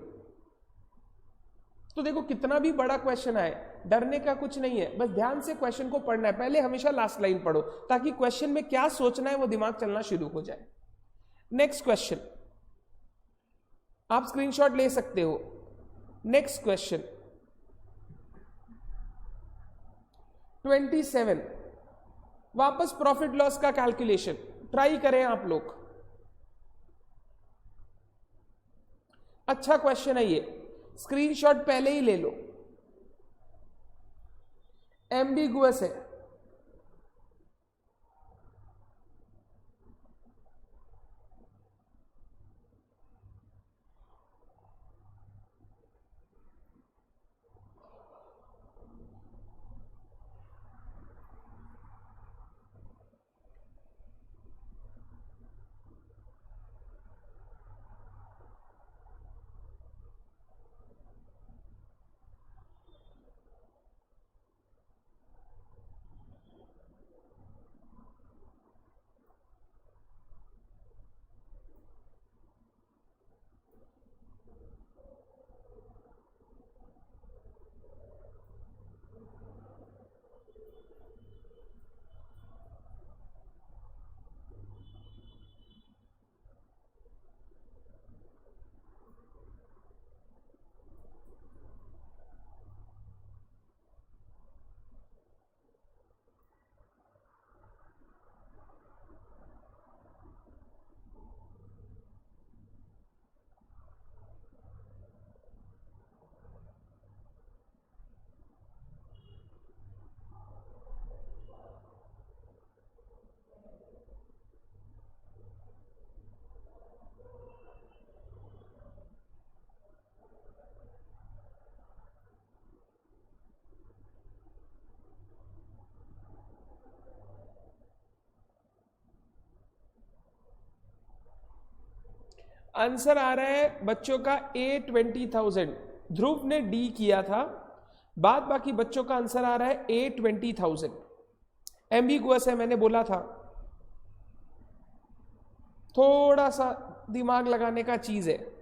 तो देखो कितना भी बड़ा क्वेश्चन आए, डरने का कुछ नहीं है, बस ध्यान से क्वेश्चन को पढ़ना है। पहले हमेशा लास्ट लाइन पढ़ो ताकि क्वेश्चन में क्या सोचना है वो दिमाग चलना शुरू हो जाए। नेक्स्ट क्वेश्चन, आप स्क्रीनशॉट ले सकते हो। नेक्स्ट क्वेश्चन 27, वापस प्रॉफिट लॉस का कैलकुलेशन ट्राई करें आप लोग। अच्छा क्वेश्चन है ये, स्क्रीनशॉट पहले ही ले लो, एम्बिगुअस है। आंसर आ रहा है बच्चों का A20,000, ध्रुव ने डी किया था, बाद बाकी बच्चों का आंसर आ रहा है A20,000। एम्बिगुअस है, मैंने बोला था, थोड़ा सा दिमाग लगाने का चीज है।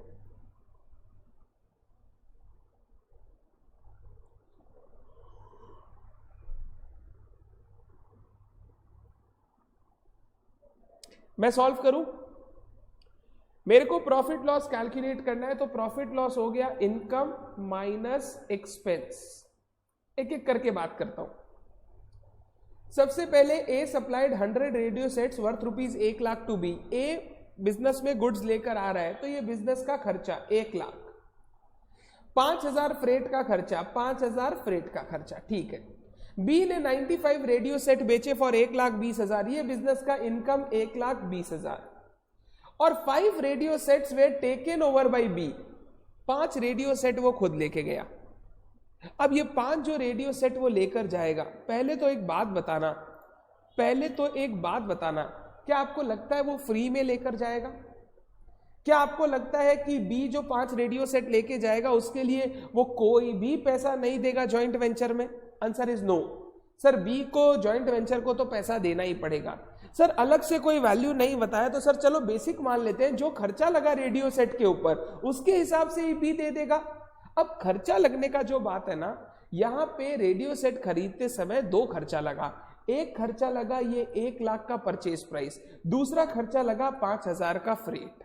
मैं सॉल्व करूं, मेरे को प्रॉफिट लॉस कैलकुलेट करना है, तो प्रॉफिट लॉस हो गया इनकम माइनस एक्सपेंस। एक एक करके बात करता हूं। सबसे पहले A supplied 100 radio sets worth ₹1 lakh to B. A business में गुड्स लेकर आ रहा है, तो ये बिजनेस का खर्चा 1 लाख, 5,000 फ्रेट का खर्चा, 5,000 फ्रेट का खर्चा, ठीक है। बी ने 95 रेडियो सेट बेचे फॉर 1,20,000, ये बिजनेस का इनकम 1,20,000। और 5 radio sets were taken over by B, 5 radio set वो खुद लेके गया। अब ये 5 जो रेडियो सेट वो लेकर जाएगा, पहले तो एक बात बताना, क्या आपको लगता है वो फ्री में लेकर जाएगा? क्या आपको लगता है कि बी जो 5 रेडियो सेट लेके जाएगा उसके लिए वो कोई भी पैसा नहीं देगा जॉइंट वेंचर में? Answer is no. Sir B को जॉइंट वेंचर को तो पैसा देना ही पड़ेगा। सर अलग से कोई वैल्यू नहीं बताया, तो सर चलो बेसिक मान लेते हैं, जो खर्चा लगा रेडियो सेट के ऊपर उसके हिसाब से ही बी दे देगा। अब खर्चा लगने का जो बात है ना, यहां पे रेडियो सेट खरीदते समय 2 खर्चा लगा। एक खर्चा लगा ये 1 लाख का परचेज प्राइस, दूसरा खर्चा लगा 5,000 का फ्रेट।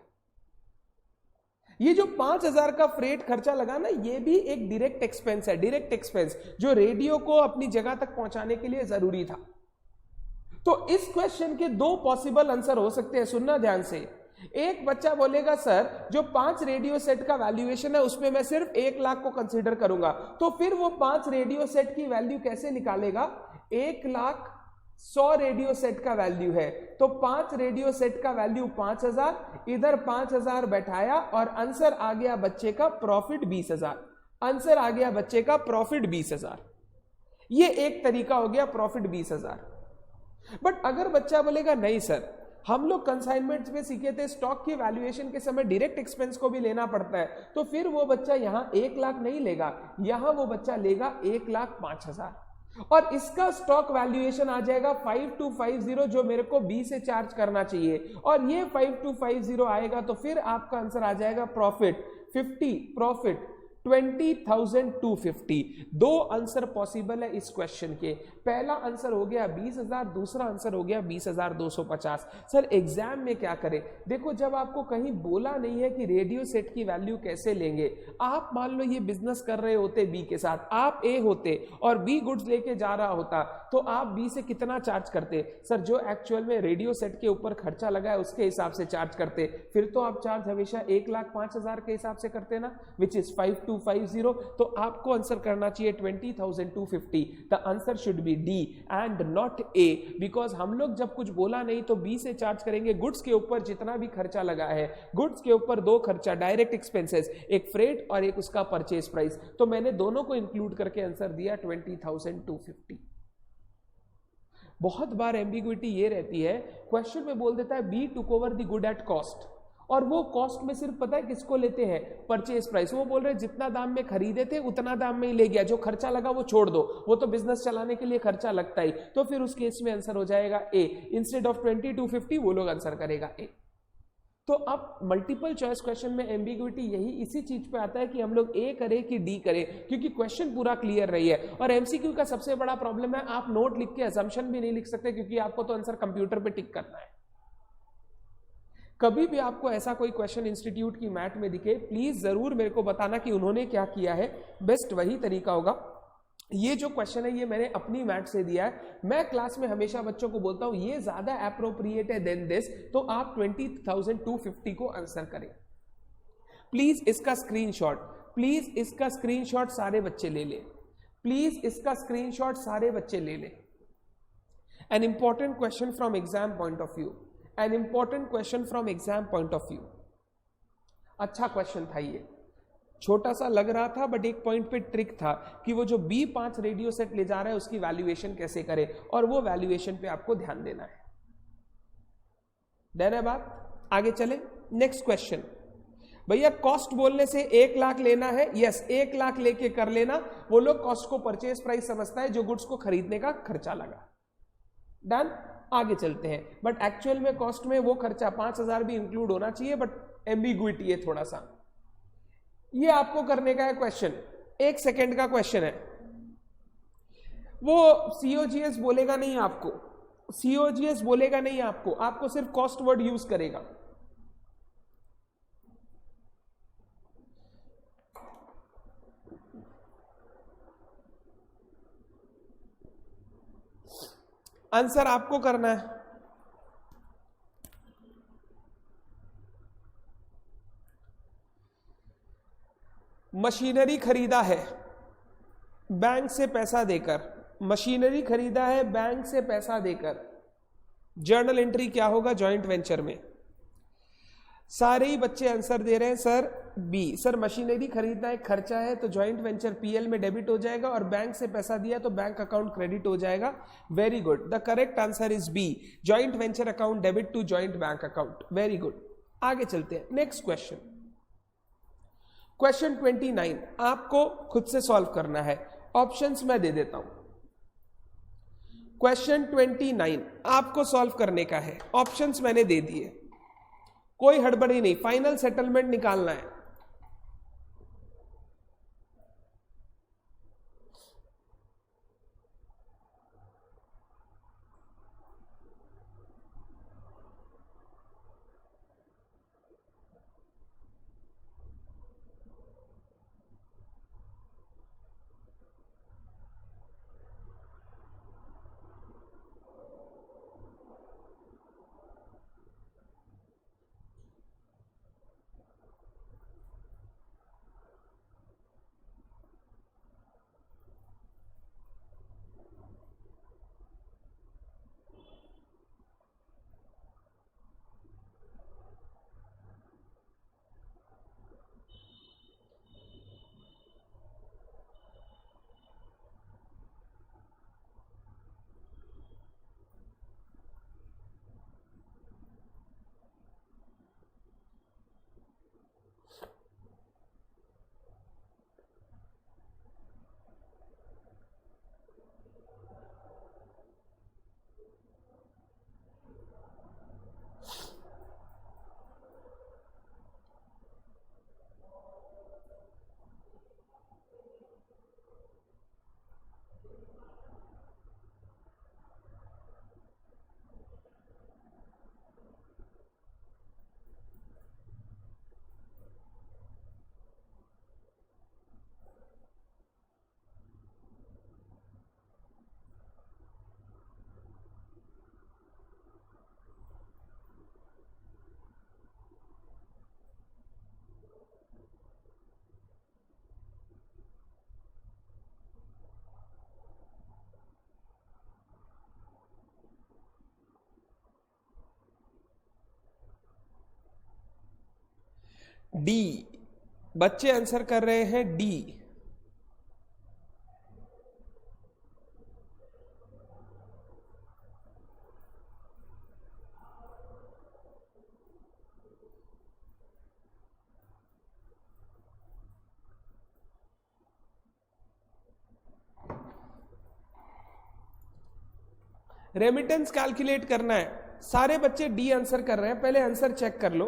ये जो 5,000 का फ्रेट खर्चा लगा ना, ये भी एक डायरेक्ट एक्सपेंस है, डायरेक्ट एक्सपेंस जो रेडियो को अपनी जगह तक पहुंचाने के लिए जरूरी था। तो इस क्वेश्चन के 2 पॉसिबल आंसर हो सकते हैं, सुनना ध्यान से। एक बच्चा बोलेगा सर जो 5 रेडियो सेट का वैल्यूएशन है उसमें मैं सिर्फ 1 लाख को कंसीडर करूंगा, तो फिर वो 5 रेडियो सेट की वैल्यू कैसे निकालेगा? 1,00,100 रेडियो सेट का वैल्यू है, तो 5 रेडियो सेट का वैल्यू 5,000, इधर 5,000 बैठाया और आंसर आ गया बच्चे का प्रॉफिट 20,000। आंसर आ गया बच्चे का प्रॉफिट 20,000। ये एक तरीका हो गया प्रॉफिट 20,000। बट अगर बच्चा बोलेगा नहीं सर, हम लोग कंसाइनमेंट्स में सीखे थे स्टॉक की वैल्यूएशन के समय डायरेक्ट एक्सपेंस को भी लेना पड़ता है, तो फिर वो बच्चा यहां 1 लाख नहीं लेगा, यहां वो बच्चा लेगा 1,05,000 और इसका स्टॉक वैल्यूएशन आ जाएगा 5250, जो मेरे को बी से चार्ज करना चाहिए, और ये 5250 आएगा, तो फिर आपका आंसर आ जाएगा प्रॉफिट 50, प्रॉफिट 20,250। दो आंसर पॉसिबल है इस क्वेश्चन के। पहला आंसर हो गया 20,000, दूसरा आंसर हो गया 20,250। सर एग्जाम में क्या करें? देखो, जब आपको कहीं बोला नहीं है कि रेडियो सेट की वैल्यू कैसे लेंगे, आप मान लो ये बिजनेस कर रहे होते बी के साथ, आप ए होते और बी गुड्स लेके जा रहा होता, तो आप बी से कितना चार्ज करते? सर जो एक्चुअल में रेडियो सेट के ऊपर खर्चा लगा है उसके हिसाब से चार्ज करते। फिर तो आप चार्ज हमेशा 1,05,000 के हिसाब से करते ना, विच इज 5250। तो आपको आंसर करना चाहिए 20,250। The answer should be D and not a, because हम लोग जब कुछ बोला नहीं तो बी से चार्ज करेंगे। गुड्स के ऊपर जितना भी खर्चा लगा है, गुड्स के ऊपर दो खर्चा, डायरेक्ट एक्सपेंसेस, एक फ्रेट और एक उसका परचेज प्राइस, तो मैंने दोनों को इंक्लूड करके आंसर दिया 20,250। बहुत बार एम्बिग्विटी ये रहती है, क्वेश्चन में बोल देता है B took over the good at cost, और वो कॉस्ट में सिर्फ पता है किसको लेते हैं? Purchase price. वो बोल रहे हैं जितना दाम में खरीदे थे उतना दाम में ही ले गया, जो खर्चा लगा वो छोड़ दो, वो तो बिजनेस चलाने के लिए खर्चा लगता ही। तो फिर उस केस में आंसर हो जाएगा ए। इंस्टेड ऑफ 20,250 वो लोग आंसर करेगा ए। तो अब मल्टीपल चॉइस क्वेश्चन में एम्बिग्विटी यही इसी चीज पे आता है कि हम लोग ए करें कि डी करें, क्योंकि क्वेश्चन पूरा क्लियर रही है। और एमसीक्यू का सबसे बड़ा प्रॉब्लम है, आप नोट लिख के असम्पशन भी नहीं लिख सकते, क्योंकि आपको तो आंसर कंप्यूटर पे टिक करना है। कभी भी आपको ऐसा कोई क्वेश्चन इंस्टीट्यूट की मैथ में दिखे, प्लीज जरूर मेरे को बताना कि उन्होंने क्या किया है। बेस्ट वही तरीका होगा। ये जो क्वेश्चन है ये मैंने अपनी मैथ से दिया है। मैं क्लास में हमेशा बच्चों को बोलता हूं ये ज्यादा एप्रोप्रिएट है देन दिस, तो आप 20,250 को आंसर करें। प्लीज इसका स्क्रीनशॉट, प्लीज इसका स्क्रीनशॉट सारे बच्चे ले लें, प्लीज इसका स्क्रीनशॉट सारे बच्चे ले लें। An important question from exam point of view, an important question from exam point of view. अच्छा क्वेश्चन था ये, छोटा सा लग रहा था बट एक पॉइंट पे ट्रिक था कि वो जो B5 रेडियो सेट ले जा रहा है उसकी वैल्यूएशन कैसे करे, और वो वैल्यूएशन पे आपको ध्यान देना है। डन है बात? आगे चले। Next question. भैया कॉस्ट बोलने से 1 लाख लेना है, यस 1 लाख लेके कर लेना। वो लोग कॉस्ट को परचेज प्राइस समझता है, जो गुड्स को खरीदने का खर्चा लगा। डन। आगे चलते हैं। बट एक्चुअल में कॉस्ट में वो खर्चा 5,000 भी इंक्लूड होना चाहिए, बट एम्बिग्विटी है थोड़ा सा। ये आपको करने का है क्वेश्चन, 1 सेकेंड का क्वेश्चन है। वो सीओजीएस बोलेगा नहीं आपको, सीओजीएस बोलेगा नहीं आपको, आपको सिर्फ कॉस्ट वर्ड यूज करेगा। आंसर आपको करना है। मशीनरी खरीदा है बैंक से पैसा देकर, मशीनरी खरीदा है बैंक से पैसा देकर, जर्नल एंट्री क्या होगा जॉइंट वेंचर में? सारे ही बच्चे आंसर दे रहे हैं सर बी। सर मशीनरी खरीदना एक खर्चा है तो जॉइंट वेंचर पीएल में डेबिट हो जाएगा, और बैंक से पैसा दिया तो बैंक अकाउंट क्रेडिट हो जाएगा। Very good, the correct answer is B, joint venture account debit to joint bank account. Very good. आगे चलते हैं। नेक्स्ट क्वेश्चन, क्वेश्चन 29 आपको खुद से सॉल्व करना है। ऑप्शंस मैं दे देता हूं। क्वेश्चन 29 आपको सॉल्व करने का है, ऑप्शंस मैंने दे दिए, कोई हड़बड़ी नहीं, फाइनल सेटलमेंट निकालना है। डी, बच्चे आंसर कर रहे हैं डी। रेमिटेंस कैलकुलेट करना है, सारे बच्चे डी आंसर कर रहे हैं, पहले आंसर चेक कर लो।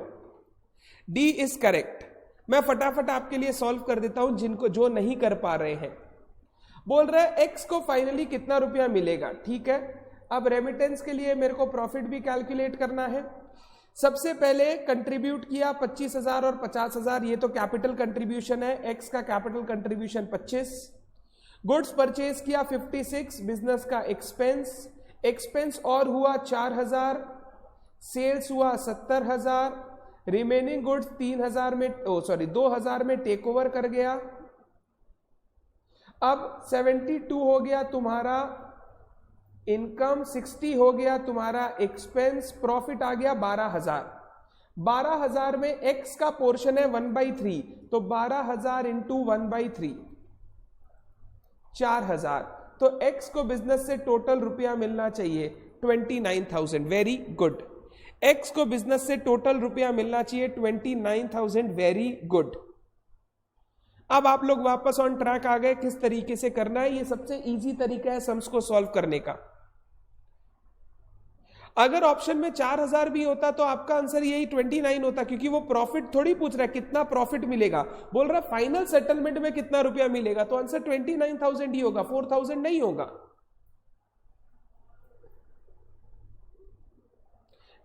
D is correct. मैं फटाफट आपके लिए सॉल्व कर देता हूं जिनको जो नहीं कर पा रहे हैं। बोल रहे हैं एक्स को फाइनली कितना रुपया मिलेगा, ठीक है। अब रेमिटेंस के लिए मेरे को प्रॉफिट भी कैलकुलेट करना है। सबसे पहले कंट्रीब्यूट किया 25,000 और 50,000, ये तो कैपिटल कंट्रीब्यूशन है, एक्स का कैपिटल कंट्रीब्यूशन 25। गुड्स परचेज किया 56, बिजनेस का एक्सपेंस, एक्सपेंस और हुआ 4,000, सेल्स हुआ 70,000, रिमेनिंग गुड्स 3,000 में 2,000 में टेक ओवर कर गया। अब 72 हो गया तुम्हारा इनकम, 60 हो गया तुम्हारा एक्सपेंस, प्रॉफिट आ गया 12,000। 12,000 में एक्स का पोर्शन है 1/3, तो 12,000 इंटू 1/3 4,000। तो एक्स को बिजनेस से टोटल रुपया मिलना चाहिए 29,000। Very good. एक्स को बिजनेस से टोटल रुपया मिलना चाहिए 29,000। Very good. अब आप लोग वापस ऑन ट्रैक आ गए, किस तरीके से करना है। ये सबसे इजी तरीका है सम्स को सॉल्व करने का। अगर ऑप्शन में 4,000 भी होता तो आपका आंसर यही 29 होता, क्योंकि वो प्रॉफिट थोड़ी पूछ रहा है कितना प्रॉफिट मिलेगा, बोल रहा है फाइनल सेटलमेंट में कितना रुपया मिलेगा, तो आंसर 29,000 ही होगा, 4,000 नहीं होगा।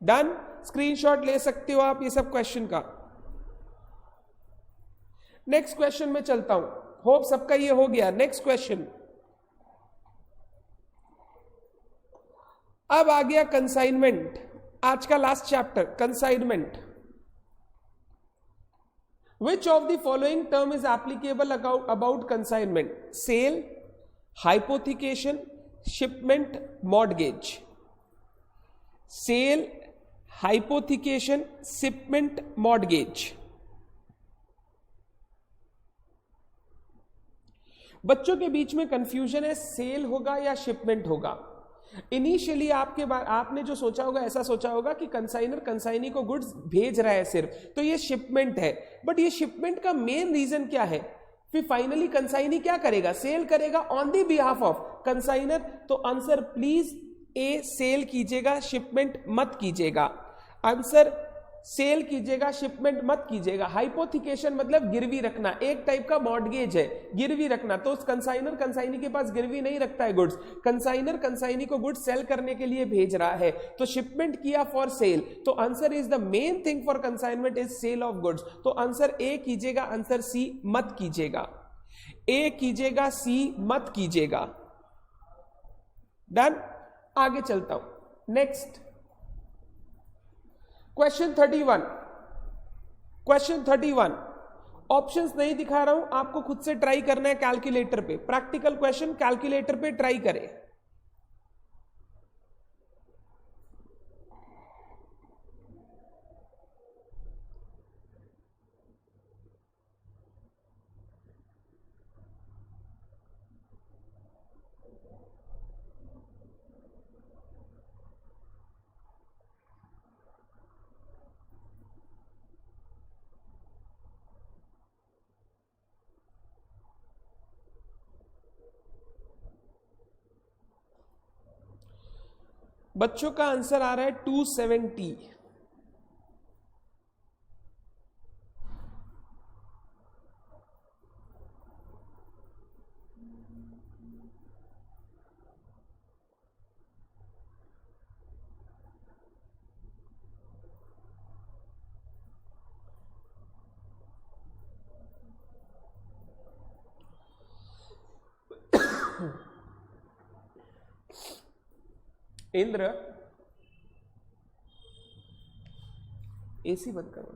डन। स्क्रीनशॉट ले सकते हो आप ये सब क्वेश्चन का। नेक्स्ट क्वेश्चन में चलता हूं, होप सबका ये हो गया। नेक्स्ट क्वेश्चन अब आ गया कंसाइनमेंट, आज का last chapter consignment. Which of the following term is applicable about consignment? Sale, hypothecation, shipment, mortgage. Sale, hypothecation, shipment, mortgage. बच्चों के बीच में कंफ्यूजन है, सेल होगा या शिपमेंट होगा। इनिशियली आपने जो सोचा होगा, ऐसा सोचा होगा कि कंसाइनर कंसाइनी को गुड्स भेज रहा है सिर्फ, तो ये शिपमेंट है। बट ये शिपमेंट का मेन रीजन क्या है? फिर फाइनली कंसाइनी क्या करेगा? सेल करेगा on the behalf of consignor. तो आंसर प्लीज ए सेल कीजिएगा, शिपमेंट मत कीजिएगा। आंसर सेल कीजिएगा, शिपमेंट मत कीजिएगा। हाइपोथिकेशन मतलब गिरवी रखना, एक टाइप का मॉर्टगेज है, गिरवी रखना। तो कंसाइनर कंसाइनी के पास गिरवी नहीं रखता है गुड्स, कंसाइनर कंसाइनी को गुड्स सेल करने के लिए भेज रहा है। तो शिपमेंट किया फॉर सेल, तो answer is the main thing for consignment is sale of goods. तो आंसर ए कीजिएगा, आंसर सी मत कीजिएगा। ए कीजिएगा, सी मत कीजिएगा। डन। आगे चलता हूं। Next question 31। क्वेश्चन 31 ऑप्शंस नहीं दिखा रहा हूं, आपको खुद से ट्राई करना है कैलकुलेटर पे। प्रैक्टिकल क्वेश्चन कैलकुलेटर पे ट्राई करें। बच्चों का आंसर आ रहा है 270। इंद्र एसी बंद करो,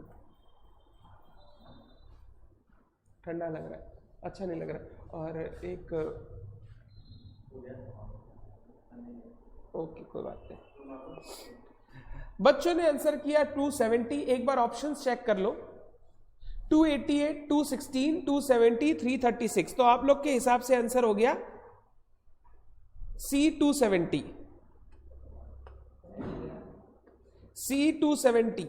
ठंडा लग रहा है, अच्छा नहीं लग रहा। और एक ओके कोई बात नहीं। बच्चों ने आंसर किया 270। एक बार ऑप्शंस चेक कर लो। 288, 216, 270, 336। तो आप लोग के हिसाब से आंसर हो गया C 270, C 270।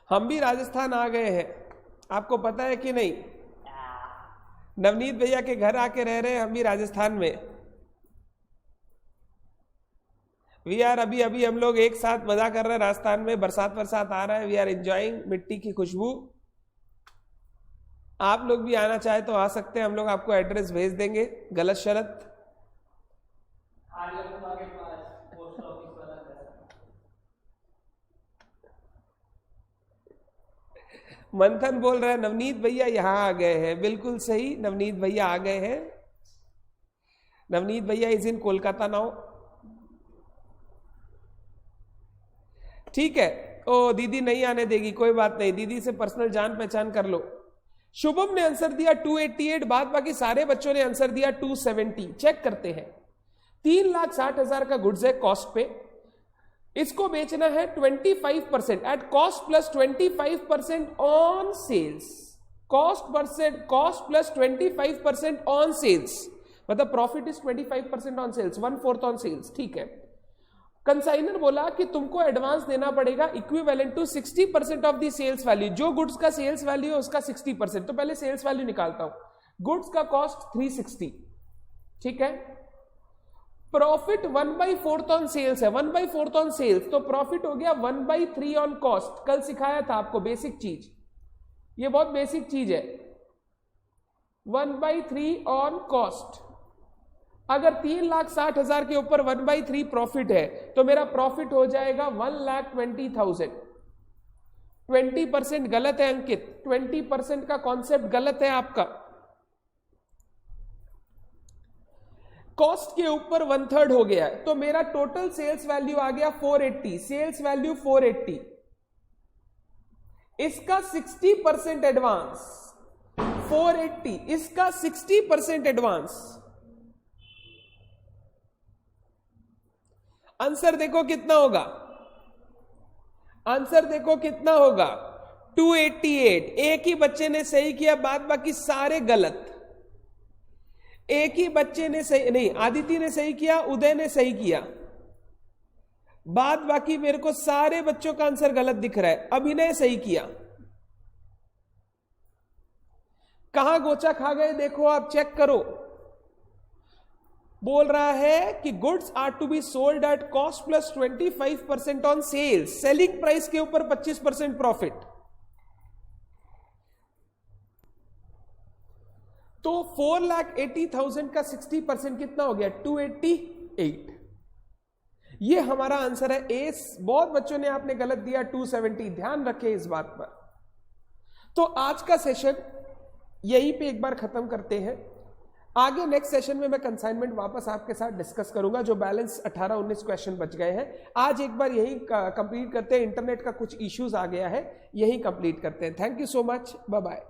हम भी राजस्थान आ गए हैं, आपको पता है कि नहीं? नवनीत भैया के घर आके रह रहे हैं हम भी राजस्थान में। वी आर अभी अभी हम लोग एक साथ मजा कर रहे हैं राजस्थान में, बरसात आ रहा है, वी आर एंजॉइंग मिट्टी की खुशबू। आप लोग भी आना चाहे तो आ सकते हैं, हम लोग आपको एड्रेस भेज देंगे। गलत शरत मंथन बोल रहे हैं नवनीत भैया यहां आ गए हैं। बिल्कुल सही, नवनीत भैया आ गए हैं। नवनीत भैया इज इन कोलकाता नाउ। ठीक है, ओ दीदी नहीं आने देगी, कोई बात नहीं, दीदी से पर्सनल जान पहचान कर लो। शुभम ने आंसर दिया 288, बाद बाकी सारे बच्चों ने आंसर दिया 270। चेक करते हैं। 3,60,000 का गुड्स है कॉस्ट पे, इसको बेचना है 25% at cost plus 25% on sales. Cost plus 25% on sales, मतलब profit is 25% on sales, 1/4 on sales. ठीक है, कंसाइनर बोला कि तुमको एडवांस देना पड़ेगा equivalent to 60% of the sales value. जो गुड्स का सेल्स वैल्यू है उसका 60%। तो पहले सेल्स वैल्यू निकालता हूं। गुड्स का कॉस्ट 360, ठीक है। प्रॉफिट 1/4 ऑन सेल्स है, 1/4 ऑन सेल्स, तो प्रॉफिट हो गया 1/3 ऑन कॉस्ट। कल सिखाया था आपको बेसिक चीज, ये बहुत बेसिक चीज है। 1/3 ऑन कॉस्ट। अगर 3,60,000 के ऊपर 1/3 प्रॉफिट है तो मेरा प्रॉफिट हो जाएगा 1,20,000। 20% गलत है अंकित, 20% का कॉन्सेप्ट गलत है आपका। कॉस्ट के ऊपर 1/3 हो गया है, तो मेरा टोटल सेल्स वैल्यू आ गया 480। सेल्स वैल्यू 480, इसका 60% एडवांस। 480 इसका 60% एडवांस। आंसर देखो कितना होगा, आंसर देखो कितना होगा 288। एक ही बच्चे ने सही किया, बाद बाकी सारे गलत। एक ही बच्चे ने सही नहीं, आदिति ने सही किया, उदय ने सही किया, बाद बाकी मेरे को सारे बच्चों का आंसर गलत दिख रहा है। अभिनय सही किया। कहां गोचा खा गए देखो, आप चेक करो। बोल रहा है कि goods are to be sold at cost plus 25% on sales. Selling price के ऊपर 25% प्रॉफिट। तो 4,80,000 का 60% कितना हो गया 288। ये हमारा आंसर है। ए बहुत बच्चों ने आपने गलत दिया 270, ध्यान रखें इस बात पर। तो आज का सेशन यहीं पे एक बार खत्म करते हैं। आगे नेक्स्ट सेशन में मैं कंसाइनमेंट वापस आपके साथ डिस्कस करूंगा, जो बैलेंस 18-19 क्वेश्चन बच गए हैं। आज एक बार यही कंप्लीट करते हैं, इंटरनेट का कुछ इश्यूज आ गया है, यही कंप्लीट करते हैं। Thank you so much, bye bye.